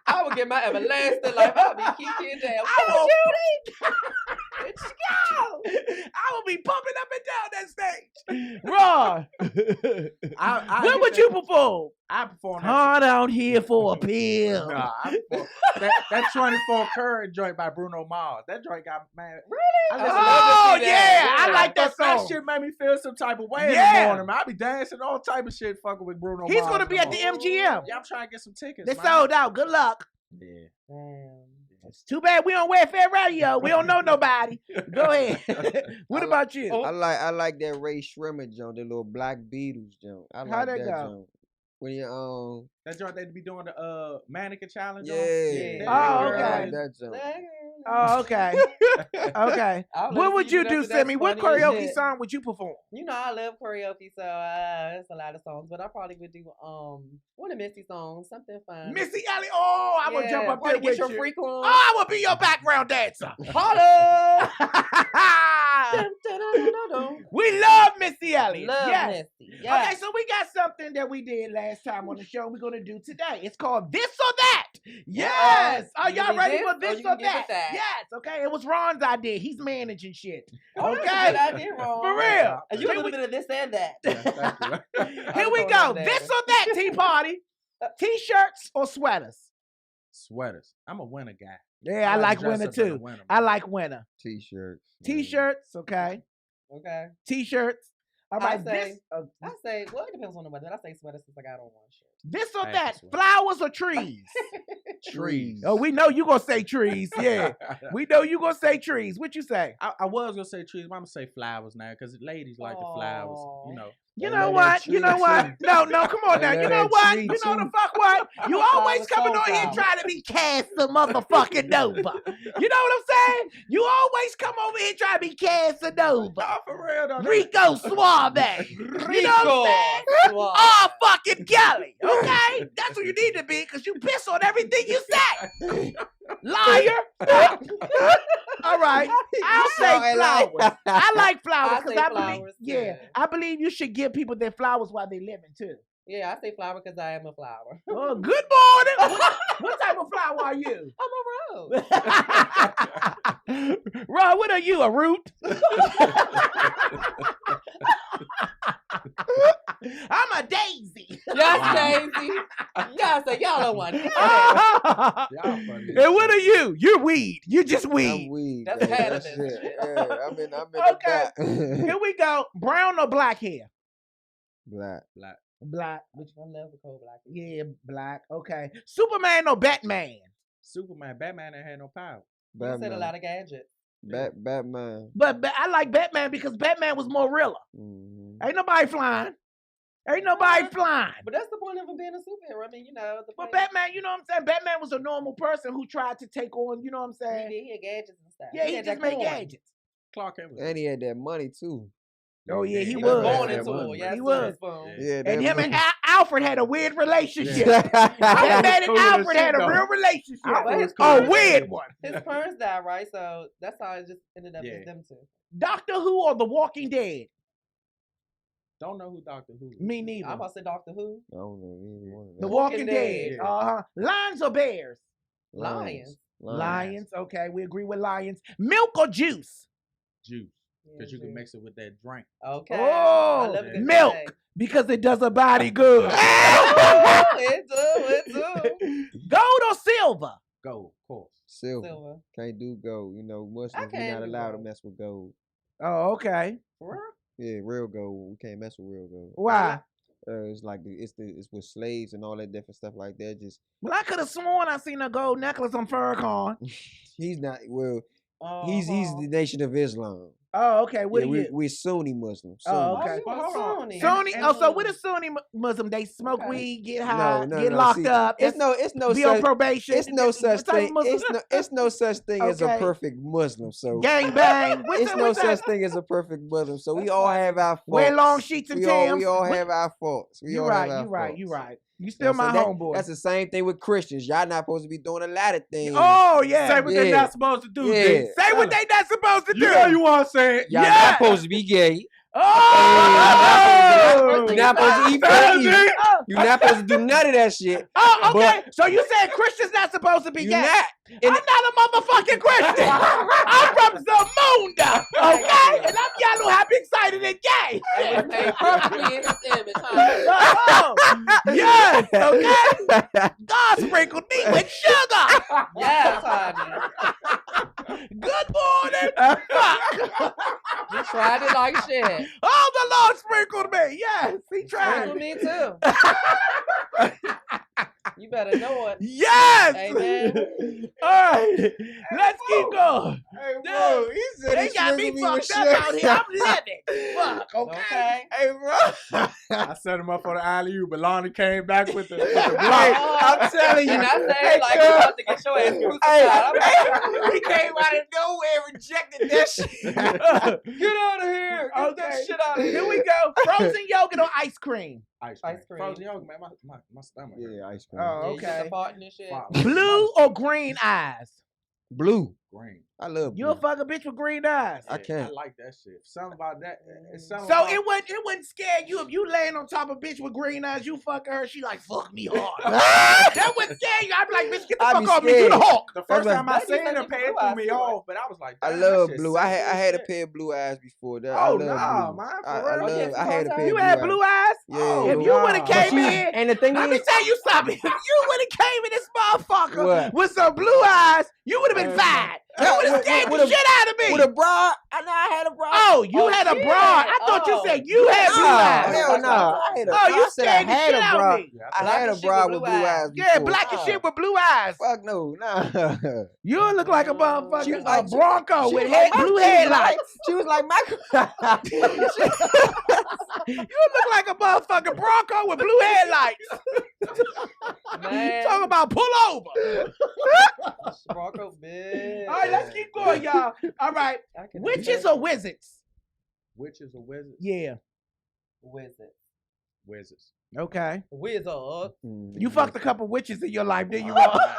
D: I would get my everlasting life. I'll be kicking down. Go, Judy. Let's go.
A: I will be pumping up and down that stage. Ron,
B: I
A: what would you perform?
B: I perform that
A: Hard out here for a pill.
B: Nah, that 24 Current joint by Bruno Mars. That joint got man.
D: Really?
A: Oh yeah, I like that
B: That
A: song.
B: shit made me feel some type of way
A: Yeah.
B: in the morning, man. I be dancing all type of shit fucking with Bruno Mars.
A: He's gonna be at the
B: tomorrow.
A: MGM.
B: Yeah, I'm trying to get some tickets.
A: They
B: man.
A: sold out. Good luck.
B: Yeah.
D: Damn.
A: It's too bad we on Welfare Radio. We don't know nobody. Go ahead. What about you?
C: I like that Ray Shrimmer joint, the little Black Beatles joint. I like
A: How'd that
C: that
A: go?
C: joint. When you
B: That joint they be doing the mannequin challenge.
C: yeah.
B: On?
A: Oh,
C: I
A: okay.
C: like that joint.
A: Oh, okay. Okay. What would you do, Simi? What karaoke song would you perform?
D: You know I love karaoke, so it's a lot of songs. But I probably would do one of Misty songs, something fun.
A: Missy Elliott. Oh, I'm gonna jump up there
D: probably
A: with
D: get your
A: you.
D: freak on.
A: Oh, I will be your background dancer.
D: Holla!
A: We love Missy Elliott.
D: Love
A: Yes.
D: Misty. Yes.
A: Okay, so we got something that we did last time on the show. We're gonna do today. It's called This or That. Yes. Are
D: You
A: y'all
D: can
A: ready
D: do
A: for
D: this
A: this
D: or
A: or
D: you can give
A: that?
D: it that.
A: Yes. Okay. It was Ron's idea. He's managing shit.
D: Oh,
A: Okay.
D: that's a good idea, Ron.
A: For real.
D: And you a little bit of this and that.
A: Here we go. This or that, Tea Party. T-shirts or sweaters?
B: Sweaters. I'm a winter guy.
A: Yeah, I like
B: dress
A: winter
B: up in the
A: too.
B: winter,
A: I
B: man.
A: like winter.
C: T-shirts.
A: T-shirts, okay.
D: Okay.
A: T-shirts. All right.
D: I say, well, it depends on the weather. I say sweater since I got on one shirt.
A: This or
B: I
A: that,
B: sweater.
A: flowers or trees?
C: Trees.
A: Oh, we know you gonna say trees. Yeah, we know you gonna say trees. What you say?
B: I was gonna say trees, but I'm gonna say flowers now because ladies like the flowers. You know.
A: You
C: I
A: know
C: love
A: what?
C: that
A: You know
C: tree,
A: what?
C: too.
A: No, come on now.
C: I
A: You
C: love
A: know
C: that
A: what?
C: tree,
A: You know the
C: too.
A: fuck what? You always coming on here
D: flower.
A: trying to be cast the motherfucking Nova. You know what I'm saying? You always come over here trying to be cast the Nova.
B: Oh, for real though.
A: Rico Suave. You know what I'm saying? Oh, fucking Kelly. Okay? That's what you need to be because you piss on everything you say. Liar. All right. I'll say flowers. I like flowers
D: I
A: because
D: say
A: I believe,
D: flowers,
A: yeah,
D: too.
A: I believe you should give people their flowers while they're living too.
D: Yeah, I say flower because I am a flower.
A: Oh, good morning. What type of flower are you?
D: I'm a rose.
A: Ron, what are you, a root? I'm a daisy.
D: Yes, Daisy. Yes, y'all don't want it.
B: Y'all funny.
A: And what are you? You're weed. You're just
C: I'm
A: weed.
C: weed.
D: That's
C: man.
D: cannabis.
C: it. Yeah, I'm in
A: Okay.
C: the back.
A: Here we go. Brown or black hair?
C: Black.
A: Black.
D: I love the cold black.
A: Yeah, black. Okay. Superman or Batman?
B: Superman, Batman ain't had no power.
D: You said a
C: Batman.
D: lot of gadgets.
C: Batman.
A: But I like Batman because Batman was more realer.
C: Mhm.
A: Ain't nobody flying. Ain't nobody flying.
D: But that's the point of him being a superhero. I mean,
A: But Batman, you know what I'm saying? Batman was a normal person who tried to take on, you know what I'm saying?
D: He had gadgets and stuff.
A: Yeah, he just made gadgets.
B: Clark Kent was.
C: And he had that money too.
A: Oh yeah, he
D: He
A: was.
D: was born into it. Yeah,
A: He was.
C: Yeah,
A: And him and
C: money.
A: Alfred had a weird relationship.
C: Yeah.
A: Batman and
B: Cool as
A: Alfred
B: shit,
A: had a
B: though.
A: real relationship.
D: But his
A: A
D: parents-
A: weird one.
D: His parents died, right? So that's how it just ended up as them two.
A: Doctor Who or The Walking Dead?
B: Don't know who Doctor Who is.
A: Me neither.
D: I'm about to say Doctor Who.
C: I don't know either one of
A: The
C: them.
A: Walking
D: Walking
A: Dead.
D: Dead.
A: Uh-huh. Lions or bears?
D: Lions.
A: Lions. Okay, we agree with lions. Milk or juice?
B: Juice. Because you can mix it with that drink.
D: Okay.
A: Oh,
D: I love a good
A: milk.
D: drink.
A: Because it does a body good.
D: It do.
A: Gold or silver?
B: Gold, of course.
C: Silver. Can't do gold. You know, Muslims, we're
D: can't
C: not
D: do
C: allowed to
D: gold.
C: mess with gold.
A: Oh, okay.
D: For real?
C: Yeah, real gold. We can't mess with real gold.
A: Why?
C: It's like it's with slaves and all that different stuff like that. Just
A: Well, I could have sworn I seen a gold necklace on Farrakhan.
C: he's not well. He's
D: Uh-huh.
C: the Nation of Islam.
A: Oh, okay. What
C: Yeah,
A: are you?
C: we're Sunni Muslims.
A: Oh,
C: Sunni.
A: okay.
D: you
B: But
D: a
B: hold on.
D: Sunni.
A: Sunni.
D: And
A: Oh, so
D: Muslim.
A: with a Sunni Muslim, they smoke
D: Okay.
A: weed, get high,
C: No,
A: get locked
C: see,
A: up.
C: It's no
A: be on
C: such.
A: probation.
C: It's no
A: What
C: such
A: type of
C: thing.
A: Muslim?
C: It's no such thing as a
A: Okay.
C: perfect Muslim. So
A: Gang bang. What's
C: it's
A: that-
C: no
A: what's that?
C: such thing as a perfect Muslim. So we
D: That's
C: all
D: fine.
C: have our faults.
A: Wear long sheets and
C: we
A: Timbs.
C: all
A: What-
C: have our faults. We
A: You
C: all
A: right.
C: have our
A: You right.
C: faults.
A: You right. You
C: You
A: still
C: know, so
A: my homeboy.
C: That's the same thing with Christians. Y'all not supposed to be doing a lot of things.
A: Oh yeah.
B: Say what they're
C: Yeah.
B: not supposed to do,
C: Yeah.
B: G.
A: Say what they not supposed to do.
B: You know you want to say it.
C: Y'all
A: Yeah.
C: not supposed to be gay.
A: Oh.
C: You're not supposed to eat
B: Tell
C: meat.
B: G.
C: You're not supposed to do none of that shit.
A: Oh, okay. So you said Christians not supposed to be
C: You're
A: gay?
C: not.
A: I'm not a motherfucking Christian. I'm from Zamunda, okay? And I'm yellow, happy, excited, and gay.
D: And was made perfectly in his image, huh?
A: Oh, yes, okay? God sprinkled me with sugar.
D: Yes, honey.
A: Good morning. Fuck.
D: You tried it like shit.
A: Oh, the Lord sprinkled me. Yes, he tried.
D: Sprinkle me too. You better know it.
A: Yes.
D: Amen.
A: All right, let's keep going.
C: Hey,
A: bro,
C: he said
A: They got me fucked up out here. I'm living. Fuck, okay?
D: Okay.
C: Hey, bro.
B: I set him up for the alley, but Lonnie came back with the
C: Hey,
B: block.
C: I'm telling you.
D: And I said
C: Hey,
D: like
C: girl.
D: you about to get your ass crucified.
C: He came out of nowhere and rejected that shit.
D: Get out of here. Get that
A: Okay.
D: shit out of
A: Here
D: here.
A: we go. Frozen yogurt or ice cream?
B: Ice
D: Ice cream.
B: Frozen yogurt, man. My stomach. hurt.
C: Yeah, ice cream.
A: Oh,
D: Yeah, you get
A: okay.
D: the farting and shit.
B: Fuck.
A: Blue or green eyes?
C: Blue.
B: Green.
C: I love
A: You'll
C: blue.
A: fuck a bitch with green eyes.
C: I can't.
B: I like that shit. Something about that. It's something
A: So
B: about,
A: it wouldn't scare you if you laying on top of a bitch with green eyes. You fuck her, she like fuck me hard. That would scare you. I'd be like, bitch, get the
C: I'd
A: fuck
C: be
A: off me. You the
C: scared.
A: Hawk.
B: the first
C: That's
B: time I
D: like-
B: seen
D: That
B: her,
D: nigga
B: pay
D: blue
B: threw
D: eyes
B: me
D: too, right?
B: off, but I was like,
C: I
B: damn, that
C: love
B: shit
C: blue. I
B: sexy
C: had a
B: as
C: pair of blue eyes before that.
B: Oh,
C: I love
B: nah,
C: blue.
B: man, for
C: I
B: real.
C: love.
D: Okay,
C: I had a pair.
A: You
C: of
A: had
C: blue
A: blue eyes?
C: Yeah.
B: Oh,
A: If you would have
B: nah.
A: came
C: But
A: in,
C: and the thing
A: let me
C: is,
A: tell you something. If you would have came in this motherfucker
C: What?
A: with some blue eyes, you would have been fine. You would have
C: with-
A: scared
C: with
A: the
C: a-
A: shit out of me.
C: with a bra, I know I had a bra.
A: Oh, you
D: Oh,
A: had a
D: shit.
A: bra. I thought you
D: Oh.
A: said you had blue
C: Nah,
A: eyes.
C: hell no. I had a,
A: Oh, you
C: I said I
A: scared the
C: had
A: shit
C: a
A: out
C: bra.
A: of me.
B: Yeah,
C: I
D: Black
C: had a
D: and shit
C: bra
D: with
C: with
D: blue
C: blue
D: eyes.
C: eyes.
A: Yeah,
C: before.
A: black and
C: Nah.
A: shit with blue eyes.
C: Fuck no, nah.
A: You look like a
C: She
A: motherfucking
C: was like-
A: Bronco
C: she
A: with
C: was like
A: blue
C: she was
A: headlights.
C: She was like Michael.
A: You look like a motherfucking Bronco with blue headlights.
D: Man.
A: Talking about pull over.
D: Bronco big.
A: All right, let's keep going, y'all. All right,
D: I can
A: witches or wizards?
B: Witches or wizards?
A: Yeah.
D: Wizard.
B: Wizards.
A: Okay.
D: Wizard.
A: You fucked a couple witches in your life, didn't you?
B: Oh,
A: Rob?
B: man.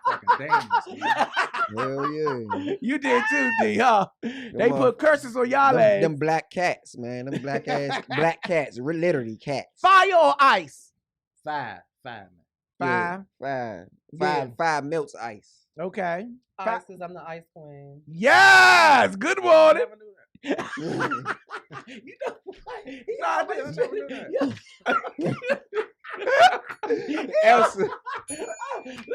B: Fucking dangerous, man.
C: Hell yeah.
A: You did too, D, huh? They
C: Them,
A: put curses on y'all ass.
C: them black cats, man. Them black ass black cats. Literally cats.
A: Fire or ice?
B: Five, man.
A: Five.
C: Yeah,
A: Yeah.
C: five melts ice.
A: Okay.
D: Ice is I'm the ice queen.
A: Yes. Good
B: I
A: morning.
B: never knew that.
A: You know what? He
B: Nah, I
A: always
B: never knew that.
C: Elsa.
D: You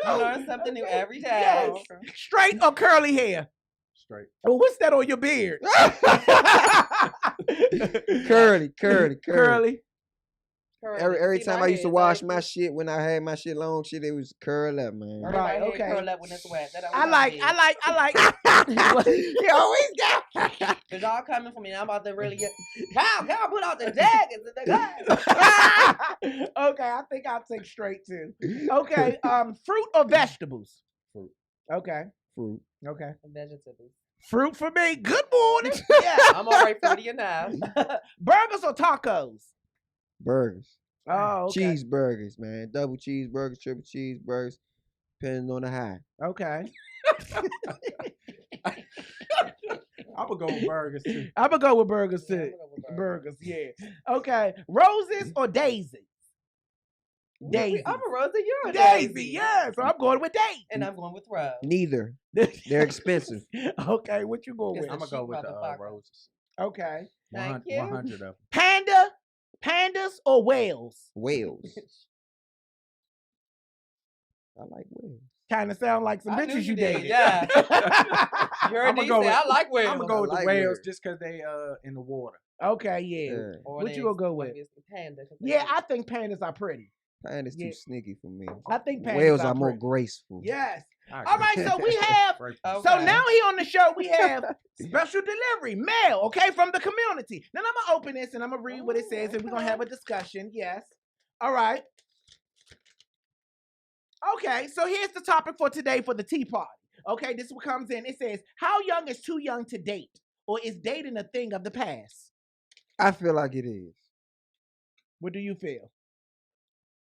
D: learn something new every day.
A: Yes. Straight or curly hair?
B: Straight.
A: Oh, what's that on your beard?
C: Curly.
A: Curly.
C: Every
D: See,
C: time
D: my
C: I used to
D: hair is
C: wash
D: like-
C: my shit, when I had my shit long shit, it was curl up, man.
D: Right,
A: Right,
D: okay.
A: okay.
D: Curl up when it's wet. That don't
A: I
D: sound
A: like,
D: big.
A: I like, I like,
C: He always got.
D: It's all coming from me. I'm about to really get. Cow, put out the daggers.
A: Okay, I think I'll take straight too. Okay, fruit or vegetables?
B: Fruit.
A: Okay,
C: Fruit.
A: okay.
D: Vegetables.
A: Fruit for me. Good morning.
D: Yeah, I'm already fruity enough.
A: Burgers or tacos?
C: Burgers.
A: Oh, okay.
C: Cheeseburgers, man. Double cheeseburgers, triple cheeseburgers, depending on the high.
A: Okay.
B: I'm gonna go with burgers too.
A: I'm gonna go with burgers
D: Yeah,
A: too.
D: I'm gonna go with
A: Burgers, yeah. Okay. Roses or daisies? Daisy.
D: I'm a Rosa, you're a
A: Daisy, yeah. So I'm going with Daisy.
D: And I'm going with Rose.
C: Neither. They're expensive.
A: Okay, what you going with?
D: It's
B: I'm gonna go with the
D: motherfucker.
B: roses.
A: Okay.
D: Thank you.
B: 100 of them.
A: Pandas or whales?
C: Whales. I like whales.
A: Kind of sound like some
D: I knew
A: bitches
D: you
A: you
D: did,
A: dated.
D: yeah. You heard
B: I'ma
D: me
B: go
D: say,
B: with-
D: I like whales.
B: I'm gonna go with
C: I
B: the
C: like
B: whales
C: whales.
B: just because they in the water.
A: Okay, yeah.
C: Yeah.
D: Or
A: What
D: they
A: you gonna go with?
D: obviously Panda. 'cause they
A: Yeah,
D: cute.
A: I think pandas are pretty.
C: Pandas
A: Yeah.
C: too sneaky for me.
A: I think pandas
C: Whales
A: are
C: are more
A: pretty.
C: graceful.
A: Yes.
B: I
A: All
B: agree.
A: right, so we have
B: Great.
A: So
D: Okay.
A: now here on the show, we have special delivery, mail, okay, from the community. Then I'm going to open this and I'm going to read what it says and we're going to have a discussion. Yes. All right. Okay, so here's the topic for today for the tea party. Okay, this one comes in. It says, how young is too young to date? Or is dating a thing of the past?
C: I feel like it is.
A: What do you feel?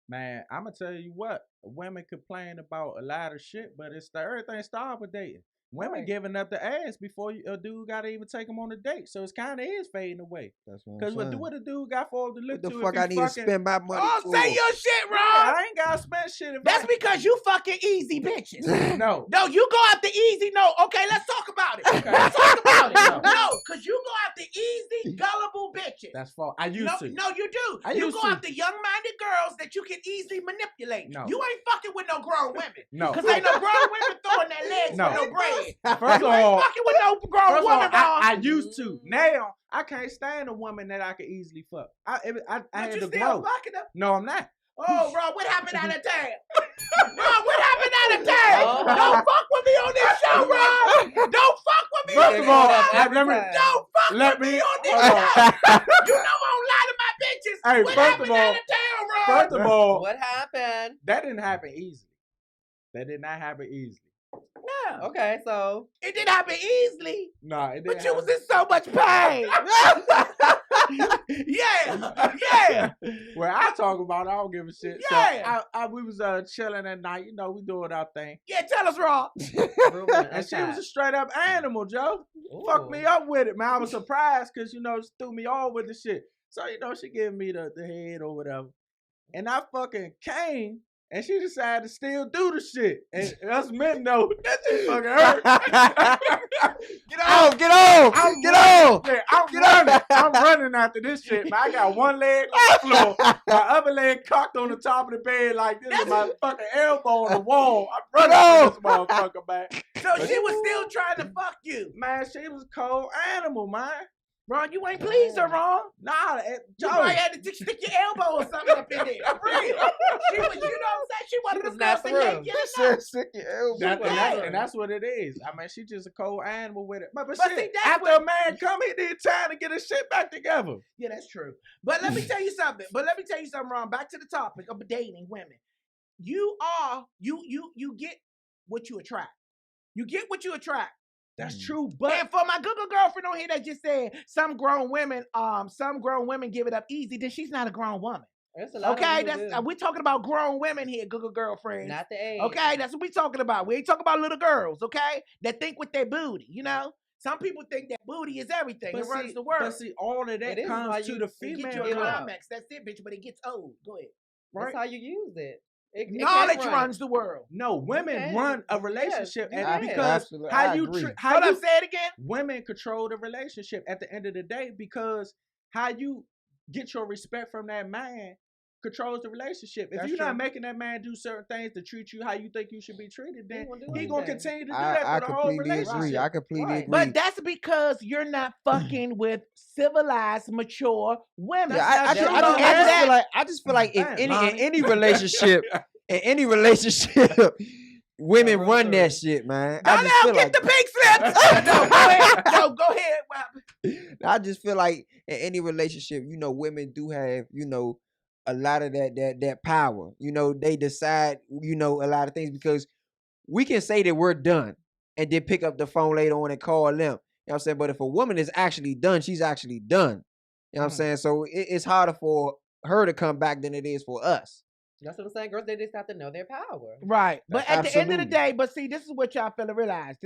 B: Man, I'm gonna tell you what. Women complain about a lot of shit, but it's everything starts with dating. Women
D: Right.
B: giving up the ass before a dude gotta even take them on a date, so it's kind of is fading away.
C: That's what
B: Cause
C: I'm
B: what,
C: saying.
B: what a dude got for to look
C: What the
B: to
C: fuck
B: if
C: I
B: he
C: need to
B: fucking,
C: spend my money
A: Oh,
C: for?
A: say your shit,
B: Yeah,
A: Ron.
B: I ain't gotta spend shit. If
A: That's
B: I,
A: because you fucking easy bitches.
B: no.
A: No, you go after easy. No, okay, let's talk about it.
B: Okay.
A: Let's talk about it.
B: No.
A: No, because you go after easy, gullible bitches.
B: That's fault. I used
A: No,
B: to.
A: no, you do.
B: I
A: You
B: used
A: go
B: to.
A: after young-minded girls that you can easily manipulate.
B: No.
A: You ain't fucking with no grown women.
B: No.
A: Because ain't no grown women throwing their legs
B: No.
A: for no bread.
B: First
A: You
B: of
A: ain't
B: all,
A: fucking with no grown
B: First of all,
A: woman, Ron.
B: I used to. Now I can't stand a woman that I can easily fuck. I
A: But
B: had
A: you
B: to
A: still
B: grow.
A: fucking them.
B: No, I'm not.
A: Oh, Ron, what happened out of town? Ron, what happened out of town?
D: Oh.
A: Don't fuck with me on this show, Ron. Don't fuck with me
B: First
A: on
B: of
A: this
B: all,
A: show.
B: let me.
A: Don't fuck
B: Let
A: with me
B: me.
A: on this
B: hold on.
A: show. You know I don't lie to my bitches.
B: Hey,
A: What
B: first of
A: happened
B: all-
A: out of town, Ron?
B: First of all,
D: What happened?
B: that didn't happen easily. That did not happen easily.
A: No,
D: Okay, so
A: it didn't happen easily,
B: No, it didn't.
A: but you was
B: happen.
A: in so much pain. yeah.
B: Well, I talk about it. I don't give a shit.
A: Yeah.
B: So we was chilling at night. You know, we doing our thing.
A: Yeah, tell us, Ron.
B: And she was a straight up animal, Joe. Fucked me up with it, man. I was surprised because, you know, she threw me all with the shit. So, you know, she gave me the head or whatever. And I fucking came, and she decided to still do the shit. And us men know that shit fucking hurt.
C: Get off! Get off!
B: I'm
C: Get
B: running.
C: off!
B: Yeah, I'm running. I'm running after this shit, man. I got one leg on the floor, my other leg cocked on the top of the bed like this, with my fucking elbow on the wall. I'm running for this motherfucker, man.
A: So she was still trying to fuck you.
B: Man, she was a cold animal, man.
A: Ron, you ain't pleased her, Ron.
B: Nah,
A: You
B: Joe.
A: probably had to stick your elbow or something up in there. For real. She was, you know what I'm saying? She wanted
D: was
A: to
D: not
A: girls to
D: through.
A: yank you in the nut.
C: Stick your elbow.
B: And that's what it is. I mean, she just a cold animal with it. But
A: But
B: shit,
A: see, that's
B: after
A: what-
B: a man come, he need time to get his shit back together.
A: Yeah, that's true. But let me tell you something. Ron. Back to the topic of dating women. You get what you attract. You get what you attract.
B: That's true, but
A: And for my Google girlfriend on here that just said some grown women give it up easy, then she's not a grown woman.
D: There's a lot
A: Okay,
D: of
A: that's
D: people
A: we're talking about grown women here, Google girlfriend.
D: not the age.
A: Okay, that's what we're talking about. We ain't talking about little girls, okay? That think with their booty, you know? Some people think that booty is everything. It runs the world.
B: But see, all of that
D: It is
B: comes
D: why
B: to
D: you-
B: the
A: You get
B: female.
A: your
D: Give it up.
A: climax. That's it, bitch, but it gets old. Go ahead.
D: That's
B: Right?
D: how you use it. It
A: Knowledge
D: can run.
A: runs the world.
B: No, women
D: Okay.
B: run a relationship
D: Yes,
B: and
D: you
B: because
C: Absolutely,
B: how
C: I
B: you
C: agree.
B: how
A: Hold
B: you
A: up, say it again.
B: women control the relationship at the end of the day because how you get your respect from that man controls the relationship. If
A: That's
B: you're not
A: true.
B: making that man do certain things to treat you how you think you should be treated, then
D: won't do
B: he gonna
D: anything.
B: continue to do that
C: I
B: for the whole
C: completely
B: relationship.
C: agree. I completely
D: Right.
C: agree.
A: But that's because you're not fucking with civilized, mature women.
C: Yeah, I
B: That's
C: just,
B: not
C: I,
B: true,
C: just, I just
A: man.
C: feel like I just feel like
B: Damn,
C: in
B: Lonnie.
C: any relationship, in any relationship, women
B: real
C: run that
B: serious.
C: shit, man.
A: Don't let him get the pink slips. No, go ahead. No, go ahead. What happened?
C: I just feel like in any relationship, women do have, a lot of that power. They decide, a lot of things because we can say that we're done and then pick up the phone later on and call them. You know what I'm saying? But if a woman is actually done, she's actually done. You know what I'm saying? So it's harder for her to come back than it is for us.
D: That's what I'm saying. Girls, they just have to know their power.
A: Right. But at the end of the
C: Absolutely.
A: day, but see, this is what y'all fella realize.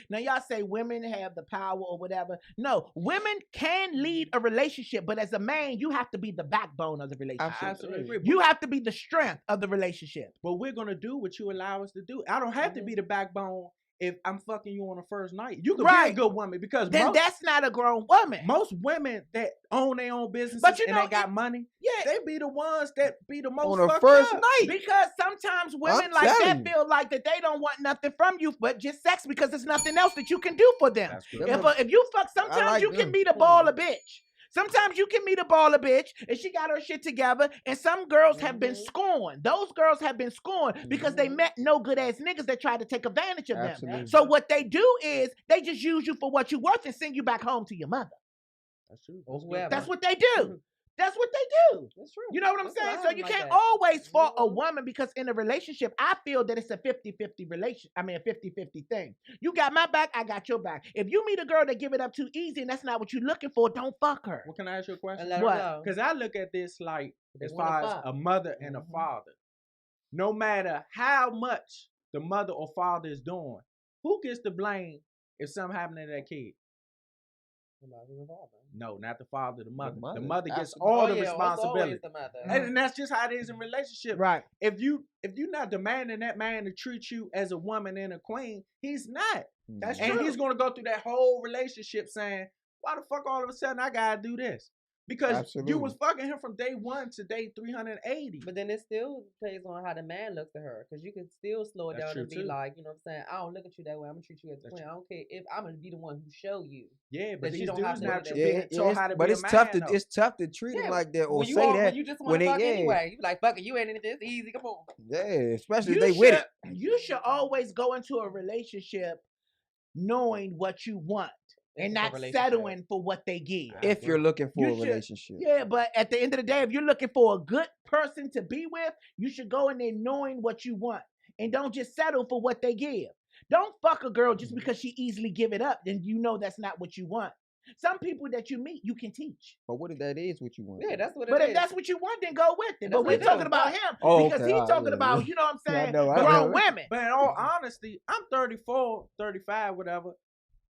A: Now, y'all say women have the power or whatever. No, women can lead a relationship, but as a man, you have to be the backbone of the relationship.
B: I absolutely agree.
A: You have to be the strength of the relationship.
B: But we're gonna do what you allow us to do. I don't have to be the backbone if I'm fucking you on the first night. You can be a good woman because
A: Then that's not a grown woman.
B: most women that own their own businesses
A: But
B: and they got money, they be the ones that be the most
C: On the
B: fucked
C: first
B: up.
C: night.
A: Because sometimes women
C: I'm
A: like that
C: telling you.
A: feel like that they don't want nothing from you but just sex because there's nothing else that you can do for them.
B: That's good.
A: If you fuck, sometimes
C: like
A: you can
C: them.
A: be the baller bitch. Sometimes you can meet a baller bitch and she got her shit together, and some girls have been scorned. Those girls have been scorned because they met no good ass niggas that tried to take advantage of them.
C: Absolutely.
A: So what they do is they just use you for what you're worth and send you back home to your mother.
B: That's true.
D: Or whoever.
A: That's what they do. That's what they do.
D: That's true.
A: You know what I'm
D: That's
A: saying?
D: why
A: So
D: I'm
A: you
D: like
A: can't
D: that.
A: always fault a woman because in a relationship, I feel that it's a 50-50 relation. I mean, a 50-50 thing. You got my back, I got your back. If you meet a girl that give it up too easy and that's not what you're looking for, don't fuck her.
B: Well, can I ask you a question?
D: And let her
A: What?
D: know.
B: Because I look at this like
D: They
B: as
D: wanna
B: far as
D: fuck.
B: a mother and a father. No matter how much the mother or father is doing, who gets the blame if something happened to that kid? No, not the father, the mother. The mother gets all the responsibility.
D: It's the mother.
B: And that's just how it is in relationships.
A: Right.
B: If you're not demanding that man to treat you as a woman and a queen, he's not.
A: That's
B: And
A: true.
B: he's gonna go through that whole relationship saying, "Why the fuck all of a sudden I gotta do this?" Because you was fucking him from day 1 to day 380.
D: But then it still depends on how the man looks at her. Because you can still slow it
B: That's
D: down
B: true
D: and be
B: too.
D: like, you know what I'm saying? I don't look at you that way. I'm going to treat you as a queen. I don't care if I'm going to be the one who show you.
B: Yeah, but
D: that you
B: these
D: don't have
B: dudes
D: to
B: not
D: do that.
B: being taught how to be a
C: it's
B: man.
C: tough to
B: though.
C: it's tough to treat them like that or
D: when you
C: say
D: all,
C: that
D: when you just want to fuck
C: yeah.
D: anyway. You be like, fuck it, you ain't in this easy. Come on.
C: Yeah, especially if they with it.
A: You should always go into a relationship knowing what you want and not settling for what they give.
C: If you're looking for
A: You
C: a
A: should-
C: relationship.
A: Yeah, but at the end of the day, if you're looking for a good person to be with, you should go in there knowing what you want and don't just settle for what they give. Don't fuck a girl just because she easily give it up, then you know that's not what you want. Some people that you meet, you can teach.
C: But what if that is what you want?
D: Yeah, that's what it
A: But
D: is.
A: if that's what you want, then go with it.
D: And
A: But
D: that's
A: we're
D: what
A: talking
D: it is.
A: about him
C: Oh,
A: because
C: okay.
A: he's
C: All right,
A: talking
C: yeah,
A: about,
C: yeah.
A: you know what I'm saying,
C: I know.
A: grown women.
B: But in all honesty, I'm 34, 35, whatever.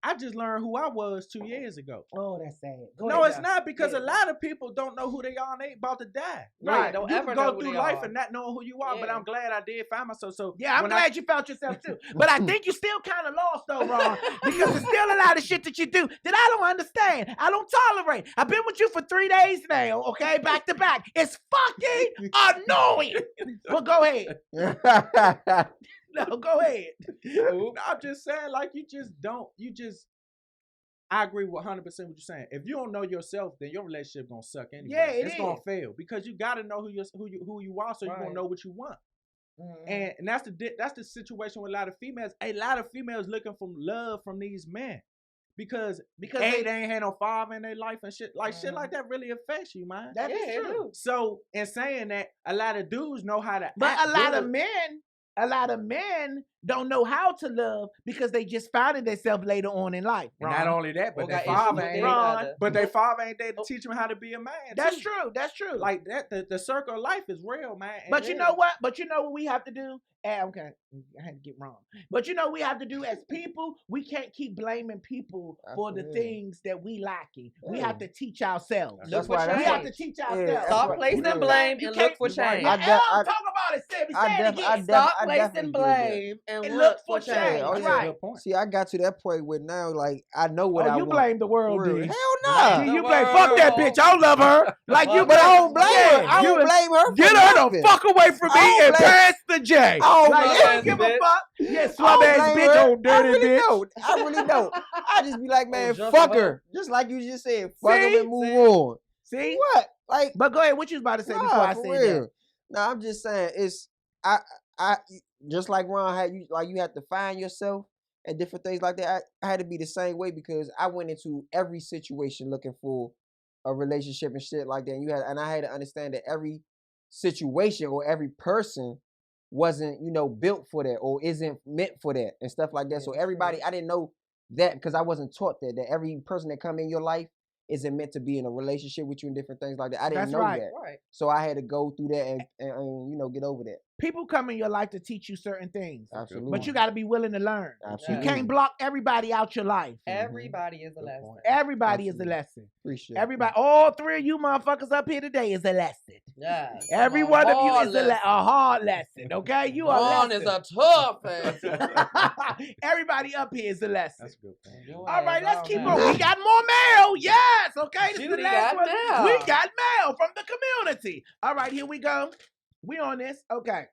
B: I just learned who I was 2 years ago.
A: Oh, that's sad.
B: No, it's not because a lot of people don't know who they are and they about to die.
A: Right.
D: Don't
B: You
D: ever
B: can
D: know
B: go
D: who
B: through
D: they
B: life
D: are.
B: and not knowing who you are, but
D: Yeah.
B: I'm glad I did find myself. So
A: Yeah, I'm
B: when
A: glad you felt yourself too. But I think you still kind of lost though, Ron, because there's still a lot of shit that you do that I don't understand. I don't tolerate. I've been with you for 3 days now, okay, back to back. It's fucking annoying. But go ahead. No, go ahead.
B: I'm just saying, like, I agree with 100% what you're saying. If you don't know yourself, then your relationship gonna suck anyway.
A: Yeah,
B: it's gonna fail because you gotta know who you are, so you're gonna know what you want. And that's the situation with a lot of females. A lot of females looking for love from these men because they ain't had no father in their life and shit shit like that really affects you, man.
A: That is true.
B: So in saying that, a lot of dudes know how to,
A: But
B: act
A: a lot
B: good.
A: of men don't know how to love because they just found themselves later on in life.
B: And
A: Ron.
B: not only that, but
D: Or
B: their
D: got
B: father
D: issues
B: ain't
D: with their mother.
B: but their father ain't there to teach them how to be a man.
A: That's
B: too.
A: true. That's true.
B: Like that, the circle of life is real, man.
A: But you know what? But you know what we have to do? Okay, I had to get wrong. But you know what we have to do as people? We can't keep blaming people for the things that we lacking. We have to teach ourselves.
C: That's why
A: we have to teach ourselves.
D: Stop placing blame and look for change.
A: Yeah, I'm talking about it, Sammy. Say it again.
D: Stop placing blame and look for change.
C: Oh, yeah.
A: Right.
C: See, I got to that point where now, like, I know what I want.
A: You blame the world,
C: For real.
A: dude.
C: Hell no.
A: You blame, fuck that bitch. I don't love her. Like you,
C: But I don't blame her. I
A: you
C: don't blame her.
A: Get
C: for
A: her
C: nothing.
A: the fuck away from me
C: I
A: and
C: don't blame-
A: pass the J.
C: I
A: Like,
C: don't
A: you don't
C: blame
A: give
C: her.
A: a fuck. Yeah,
C: I
A: slum
C: don't
A: ass
C: blame
A: bitch,
C: her.
A: old dirty
C: I really
A: bitch.
C: don't. I really don't. I just be like, man,
D: jump
C: fuck
D: her.
C: her. Just like you just said, fuck
A: See?
C: her and move on.
A: See?
C: What? Like,
A: But go ahead. What you was about to say before I
C: for
A: said
C: real.
A: that?
C: No, I'm just saying, it's I I just like Ron had you had to find yourself and different things like that. I had to be the same way because I went into every situation looking for a relationship and shit like that. And I had to understand that every situation or every person wasn't, built for that or isn't meant for that and stuff like that.
D: Yeah,
C: So
D: that's
C: everybody,
D: true.
C: I didn't know that because I wasn't taught that every person that come in your life isn't meant to be in a relationship with you and different things like that. I didn't
A: That's
C: know
A: right.
C: that.
D: Right.
C: So I had to go through that and get over that.
A: People come in your life to teach you certain things,
C: Absolutely.
A: but you got to be willing to learn.
C: Absolutely.
A: You can't block everybody out your life.
D: Everybody is a
B: Good
D: lesson.
B: point.
A: Everybody is a
C: Absolutely.
A: lesson.
C: Appreciate
A: Everybody, all three of you motherfuckers up here today is a lesson.
D: Yes.
A: Every one of you is a hard lesson. Okay, you are a
D: Ron
A: lesson.
D: is a tough ass.
A: Everybody up here is a lesson.
B: That's a good point.
D: Your
A: All right,
D: ass
A: let's
D: on
A: keep
D: now.
A: on. We got more mail. Yes. Okay, this is the
D: Judy
A: last
D: got
A: one.
D: mail.
A: We got mail from the community. All right, here we go. We on this. Okay.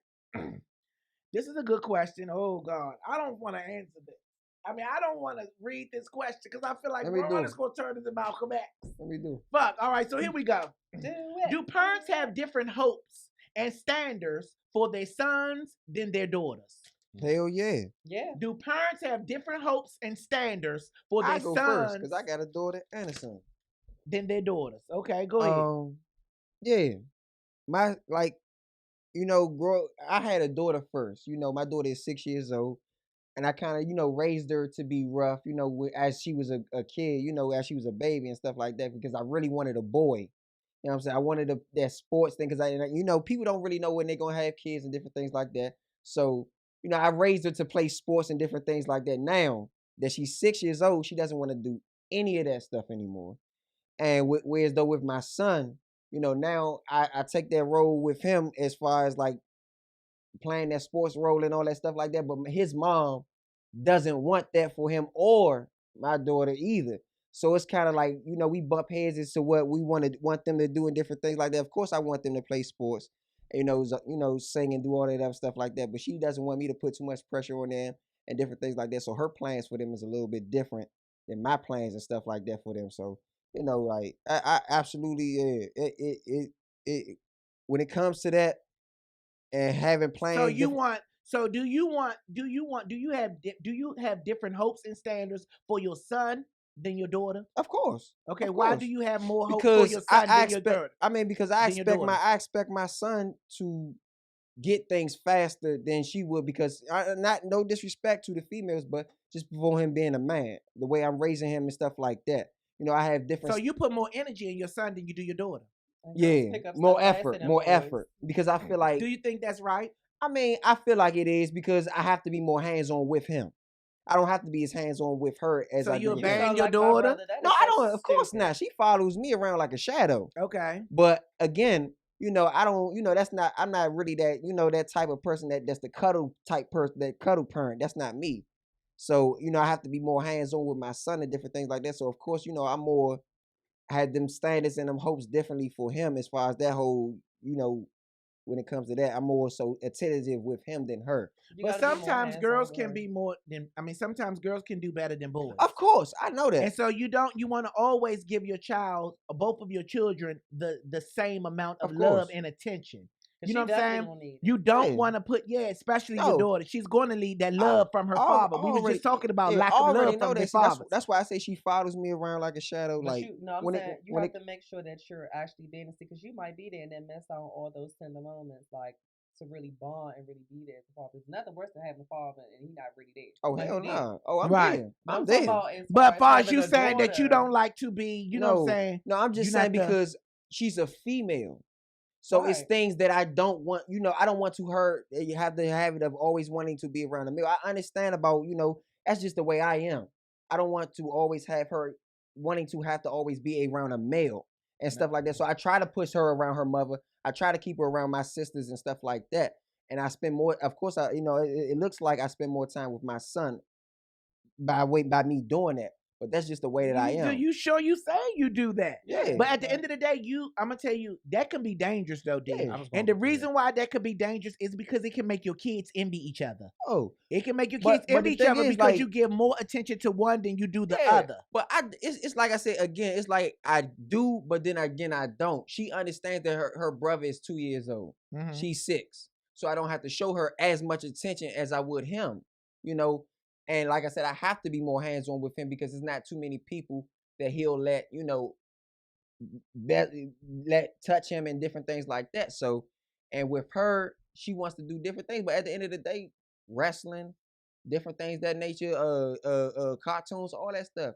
A: This is a good question. Oh, God. I don't want to answer this. I mean, I don't want to read this question because I feel like
C: Let me
A: Ron
C: do
A: is
C: it.
A: going to turn into Malcolm X.
C: What we do?
A: Fuck. All right, so here we go.
D: Do it.
A: Do parents have different hopes and standards for their sons than their daughters?
C: Hell yeah.
D: Yeah.
A: Do parents have different hopes and standards for their
C: I go first
A: sons
C: because I got a daughter and a son.
A: than their daughters? Okay, go ahead.
C: Yeah. I had a daughter first. My daughter is 6 years old. And I kind of, raised her to be rough, as she was a kid, as she was a baby and stuff like that, because I really wanted a boy. You know what I'm saying? I wanted that sports thing because people don't really know when they're going to have kids and different things like that. So, I raised her to play sports and different things like that. Now that she's 6 years old, she doesn't want to do any of that stuff anymore. And whereas though with my son, now I take that role with him as far as like playing that sports role and all that stuff like that. But his mom doesn't want that for him or my daughter either. So it's kind of like, we bump heads as to what we want them to do and different things like that. Of course, I want them to play sports, sing and do all that other stuff like that. But she doesn't want me to put too much pressure on them and different things like that. So her plans for them is a little bit different than my plans and stuff like that for them. So, like I absolutely, it when it comes to that and having plans.
A: So do you have different hopes and standards for your son than your daughter?
C: Of course.
A: Okay,
C: of
A: why
C: course.
A: do you have more hope
C: Because
A: for your son than your daughter?
C: because I
A: than your
C: expect my son to get things faster than she would because no disrespect to the females, but just for him being a man, the way I'm raising him and stuff like that. I have different.
A: So you put more energy in your son than you do your daughter.
D: And girls pick up
C: more
D: stuff faster
C: effort,
D: than
C: more
D: boys.
C: effort because I feel like
A: Do you think that's right?
C: I mean, I feel like it is because I have to be more hands-on with him. I don't have to be as hands-on with her as
A: So
C: I
A: you
C: do with
A: abandon
C: him.
A: your
D: Like my
A: daughter?
D: brother, that
C: No,
D: is
C: I
D: so
C: don't. Of course
D: stupid.
C: not. She follows me around like a shadow.
A: Okay.
C: But again, I don't. That's not. I'm not really that. That type of person that's the cuddle type person. That cuddle parent. That's not me. So I have to be more hands-on with my son and different things like that. So of course, I'm more had them standards and them hopes differently for him as far as that whole. When it comes to that, I'm more so attentive with him than her.
D: You
A: But
D: gotta be more
A: sometimes girls
D: hands-on
A: can
D: with
A: be more than sometimes girls can do better than boys.
C: Of course, I know that.
A: And so you want to always give your child, both of your children, the same amount of
C: Of
A: love
C: course.
A: and attention.
D: her.
A: You know
D: She
A: what I'm
D: definitely
A: saying?
D: gonna need it.
A: You don't
C: Yeah.
A: want to put, especially your
C: No.
A: daughter. She's going to need that love from her
C: I
A: father. We were
C: already-
A: just talking about
C: yeah,
A: lack
C: I
A: of
C: already
A: love
C: know
A: from
C: that.
A: their
C: See, that's,
A: fathers.
C: that's why I say she follows me around like a shadow.
D: But
C: Like
D: I'm
C: when
D: saying
C: it,
D: you
C: when
D: have
C: it,
D: to make sure that you're actually being because you might be there and then miss out on all those tender moments, like to really bond and really be there as a father. There's nothing worse than having a father and he's not really there.
C: oh
D: Like,
C: hell
D: you there.
C: no. Oh, I'm
A: Right.
C: there.
D: But
C: I'm
D: I'm talking
C: there.
D: about as
A: But far as
D: having
A: you
D: a
A: saying that you
D: daughter.
A: don't like to be, you know what I'm saying?
C: No, I'm just
A: You're
C: saying
A: not the-
C: because she's a female. So it's
D: Right.
C: things that I don't want, I don't want to hurt. You have the habit of always wanting to be around a male. I understand about, that's just the way I am. I don't want to always have her wanting to have to always be around a male and stuff like that. So I try to push her around her mother. I try to keep her around my sisters and stuff like that. And I spend more, of course, it looks like I spend more time with my son by me doing that. But that's just the way that I am.
A: You sure you say you do that?
C: Yeah.
A: But at the end of the day, I'm gonna tell you that can be dangerous though, D.
C: Yeah.
A: And the reason why that could be dangerous is because it can make your kids envy each other.
C: Oh,
A: It can make your
C: But-
A: kids
C: but
A: envy
C: the
A: each
C: thing
A: other
C: is,
A: because
C: like-
A: you give more attention to one than you do the
C: yeah,
A: other.
C: But it's like I said again, it's like I do, but then again I don't. She understands that her brother is 2 years old.
A: Mhm.
C: She's 6. so I don't have to show her as much attention as I would him, you know. And like I said, I have to be more hands-on with him because there's not too many people that he'll let, you know, that let touch him and different things like that. So, and with her, she wants to do different things, but at the end of the day, wrestling, different things that nature, cartoons, all that stuff.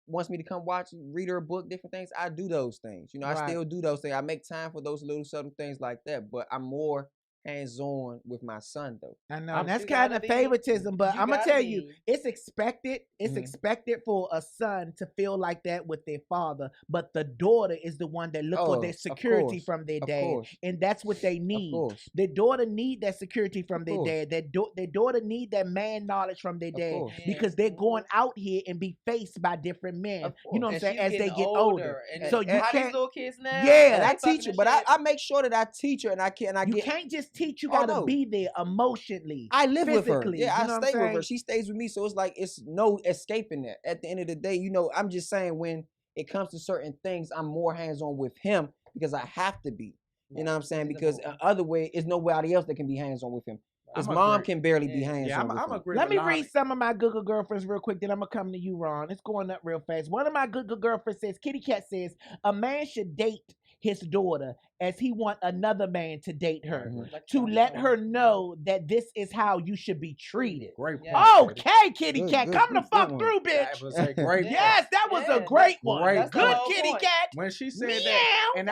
C: Wants me to come watch, read her book, different things. I do those things. You know, I still do those things. I make time for those little subtle things like that. But I'm more hands-on with my son, though.
A: I know that's kind of favoritism, but I'm gonna tell you, it's expected. It's
C: Mhm.
A: expected for a son to feel like that with their father, but the daughter is the one that look for their security from their dad, and that's what they need. The daughter need that security from their dad. Their daughter need that man knowledge from their dad because they're going out here and be faced by different men. You know what I'm saying? As they get older, so you
D: how
A: can't.
D: these little kids now?
A: Yeah,
C: and I teach her, but I make sure that I teach her, and you
A: can't just teach. You gotta be there emotionally.
C: I live with her. Yeah,
A: you know
C: I stay with her. She stays with me, so it's like it's no escaping that. At the end of the day, you know, I'm just saying when it comes to certain things, I'm more hands-on with him because I have to be. You know what I'm saying? Because other way, there's nobody else that can be hands-on with him. His mom can barely be hands-on with him.
A: Let me read some of my good girlfriends real quick, then I'm gonna come to you, Ron. It's going up real fast. One of my good girlfriends says, Kitty Cat says, a man should date his daughter as he want another man to date her, to let her know that this is how you should be treated.
B: Great point.
A: Okay, Kitty Cat, come the fuck through, bitch.
B: That was a great
A: yes, that was a great one. Good Kitty Cat.
B: When she said that, and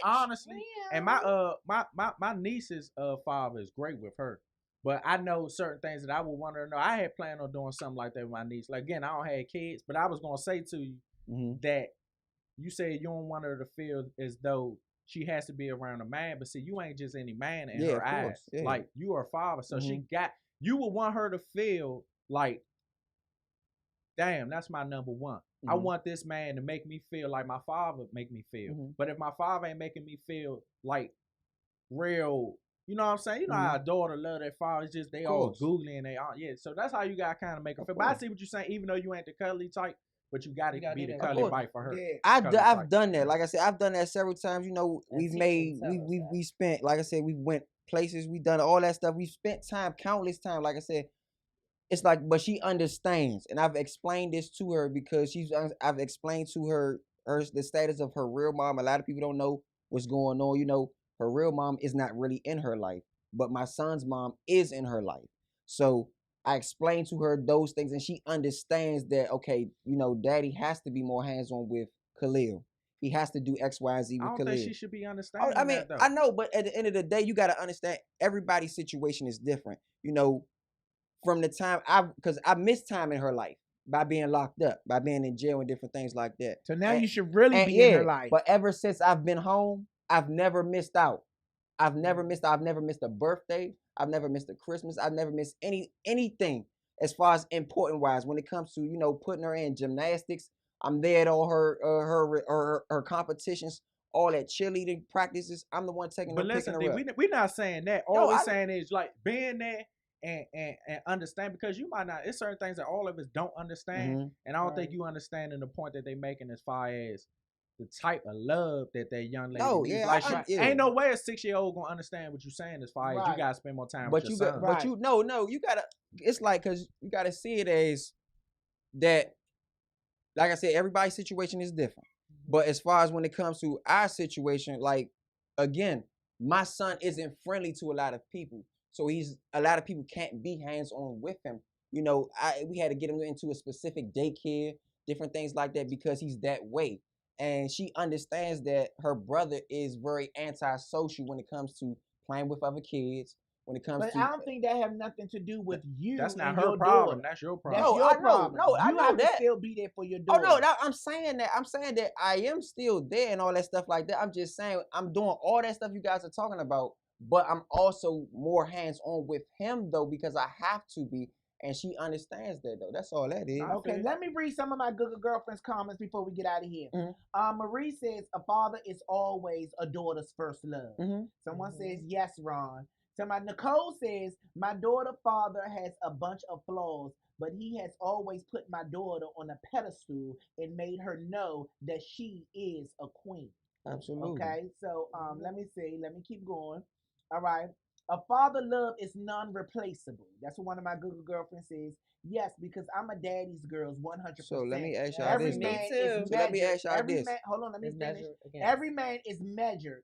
B: honestly, and my niece's father is great with her. But I know certain things that I would want her to know. I had planned on doing something like that with my niece. Like, again, I don't have kids, but I was going to say to you that you said you don't want her to feel as though she has to be around a man. But see, you ain't just any man in her eyes. Yeah. Like, you are a father. So you would want her to feel like, damn, that's my number one. I want this man to make me feel like my father make me feel. But if my father ain't making me feel like real... You know what I'm saying? You know how a daughter love their father. It's just they all googly and they all so that's how you gotta kind of make her feel. But I see what you're saying. Even though you ain't the cuddly type, but you gotta be the cuddly bite for her.
C: Yeah. I've done that. Like I said, I've done that several times. You know, we spent, like I said, we went places. We done all that stuff. We spent time, countless time. Like I said, it's like, but she understands, and I've explained this to her because I've explained to her the status of her real mom. A lot of people don't know what's going on. You know. Her real mom is not really in her life, but my son's mom is in her life. So I explained to her those things, and she understands that, okay, you know, daddy has to be more hands-on with Khalil. He has to do X, Y, and Z with Khalil.
B: I don't think she should be understanding
C: I mean,
B: that, though.
C: I know, but at the end of the day, you got to understand everybody's situation is different. You know, from the time because I missed time in her life by being locked up, by being in jail and different things like that.
A: So now you should really be in her life.
C: But ever since I've been home, I've never missed out. I've never missed a birthday. I've never missed a Christmas. I've never missed anything as far as important wise. When it comes to, you know, putting her in gymnastics, I'm there at all her competitions, all at cheerleading practices. I'm the one taking her, picking her up.
B: We're not saying that. All we're saying is like being there and understand, because you might not. It's certain things that all of us don't understand, and I don't think you understanding the point that they're making as far as the type of love that young lady needs. Like, ain't no way a 6-year-old gonna understand what you're saying as far as you gotta spend more time with your son.
C: But you gotta. It's like, because you gotta see it as that. Like I said, everybody's situation is different. But as far as when it comes to our situation, like, again, my son isn't friendly to a lot of people, so a lot of people can't be hands on with him. You know, we had to get him into a specific daycare, different things like that, because he's that way. And she understands that her brother is very antisocial when it comes to playing with other kids. When it comes
A: but I don't think that have nothing to do with you.
B: That's not her problem. That's your problem.
C: That's your problem. No,
A: I know that. Still be there for your daughter.
C: Oh no, I'm saying that. I'm saying that I am still there and all that stuff like that. I'm just saying I'm doing all that stuff you guys are talking about, but I'm also more hands on with him though, because I have to be. And she understands that, though. That's all that is.
A: Okay, let me read some of my good girlfriend's comments before we get out of here. Marie says, a father is always a daughter's first love. Someone says, yes, Ron. Somebody, Nicole says, my daughter's father has a bunch of flaws, but he has always put my daughter on a pedestal and made her know that she is a queen.
C: Absolutely.
A: Okay, so let me see. Let me keep going. All right. A father love is non-replaceable. That's what one of my Google girlfriends says. Yes, because I'm a daddy's girl's 100%.
C: So let me ask y'all
A: Every
C: this.
A: man
D: Me
A: is
D: too.
A: measured.
C: So let me ask y'all
A: Every
C: this.
A: man, hold on, let me
D: It's
A: finish.
D: measured against.
A: Every man is measured.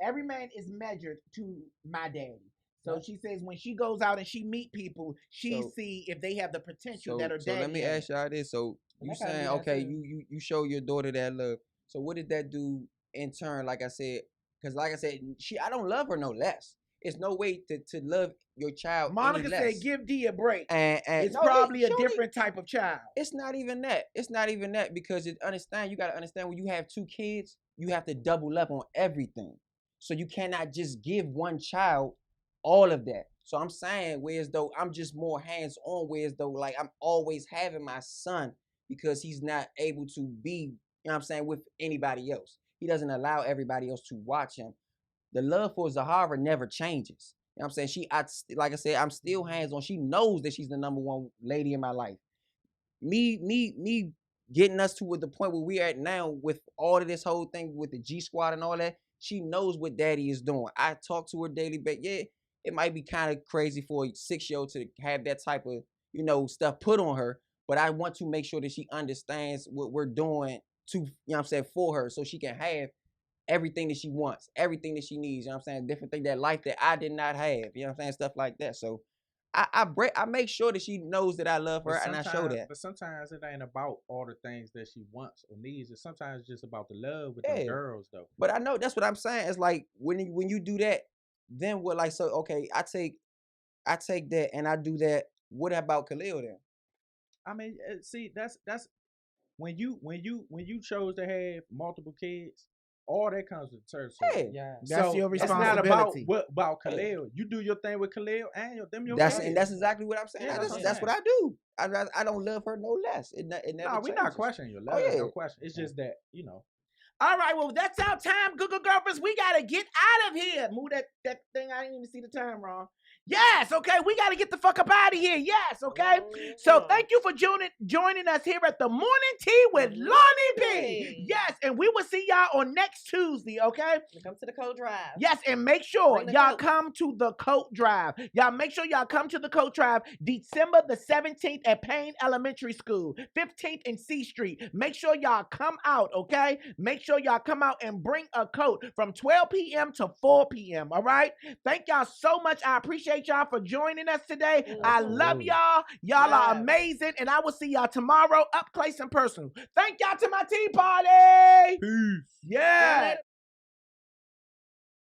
A: Every man is measured to my daddy. So
D: Yep.
A: she says when she goes out and she meet people, she
C: So-
A: see if they have the potential
C: So,
A: that her
C: so
A: daddy
C: let me
A: has.
C: ask y'all this. So
D: And
C: you
D: I gotta
C: saying,
D: do that
C: okay,
D: too.
C: you show your daughter that love. So what did that do in turn? Like I said, because like I said, I don't love her no less. It's no way to love your child
A: Monica
C: any less.
A: said, "Give D a break.
C: And
A: It's
C: no,
A: probably a
C: Judy,
A: different type of child."
C: It's not even that. It's not even that because you gotta understand when you have 2 kids, you have to double up on everything. So you cannot just give one child all of that. So I'm saying whereas though I'm just more hands-on, whereas though like I'm always having my son because he's not able to be, you know what I'm saying, with anybody else. He doesn't allow everybody else to watch him. The love for Zahara never changes. You know what I'm saying? Like I said, I'm still hands-on. She knows that she's the number one lady in my life. Me getting us to the point where we're at now with all of this whole thing with the G Squad and all that, she knows what daddy is doing. I talk to her daily, but yeah, it might be kind of crazy for a 6-year-old to have that type of, stuff put on her, but I want to make sure that she understands what we're doing to, what I'm saying, for her so she can have everything that she wants, everything that she needs, you know what I'm saying? Different thing that life that I did not have, you know what I'm saying? Stuff like that. So I make sure that she knows that I love her and I show that.
B: But sometimes it ain't about all the things that she wants or needs. It's sometimes just about the love with
C: Yeah.
B: the girls though.
C: But I know that's what I'm saying. It's like when you do that, then what? Like, so okay, I take that and I do that. What about Khalil then?
B: I mean, see, that's when you chose to have multiple kids, all that comes with territory.
C: Yeah.
D: Yeah.
A: That's your
B: It's not about
A: responsibility.
B: what about Khalil. You do your thing with Khalil and your
C: That's
B: kids.
C: and that's exactly what I'm saying.
B: Yeah,
C: that's
B: that's what I'm
C: that's what I do. I don't love her no less. It never
B: No, we're not
C: changes.
B: questioning your
C: Oh,
B: love.
C: yeah.
B: No question. It's just that
A: All right, well, that's our time, Google girlfriends. We gotta get out of here. Move that thing. I didn't even see the time wrong. Yes, okay, we gotta get the fuck up out of here. Yes, okay. So thank you for joining us here at the Morning Tea with Lonnie B. Yes, and we will see y'all on next Tuesday, okay?
D: Come to the coat drive.
A: Yes, and make sure
D: Bring the
A: y'all
D: coat.
A: come to the coat drive. Y'all make sure y'all come to the coat drive December the 17th at Payne Elementary School, 15th and C Street. Make sure y'all come out, okay? Make sure y'all come out and bring a coat from 12 p.m. to 4 p.m., all right? Thank y'all so much. I appreciate y'all for joining us today. I love y'all. Y'all are amazing, and I will see y'all tomorrow up close and personal. Thank y'all to my tea party.
B: peace.
A: Yeah.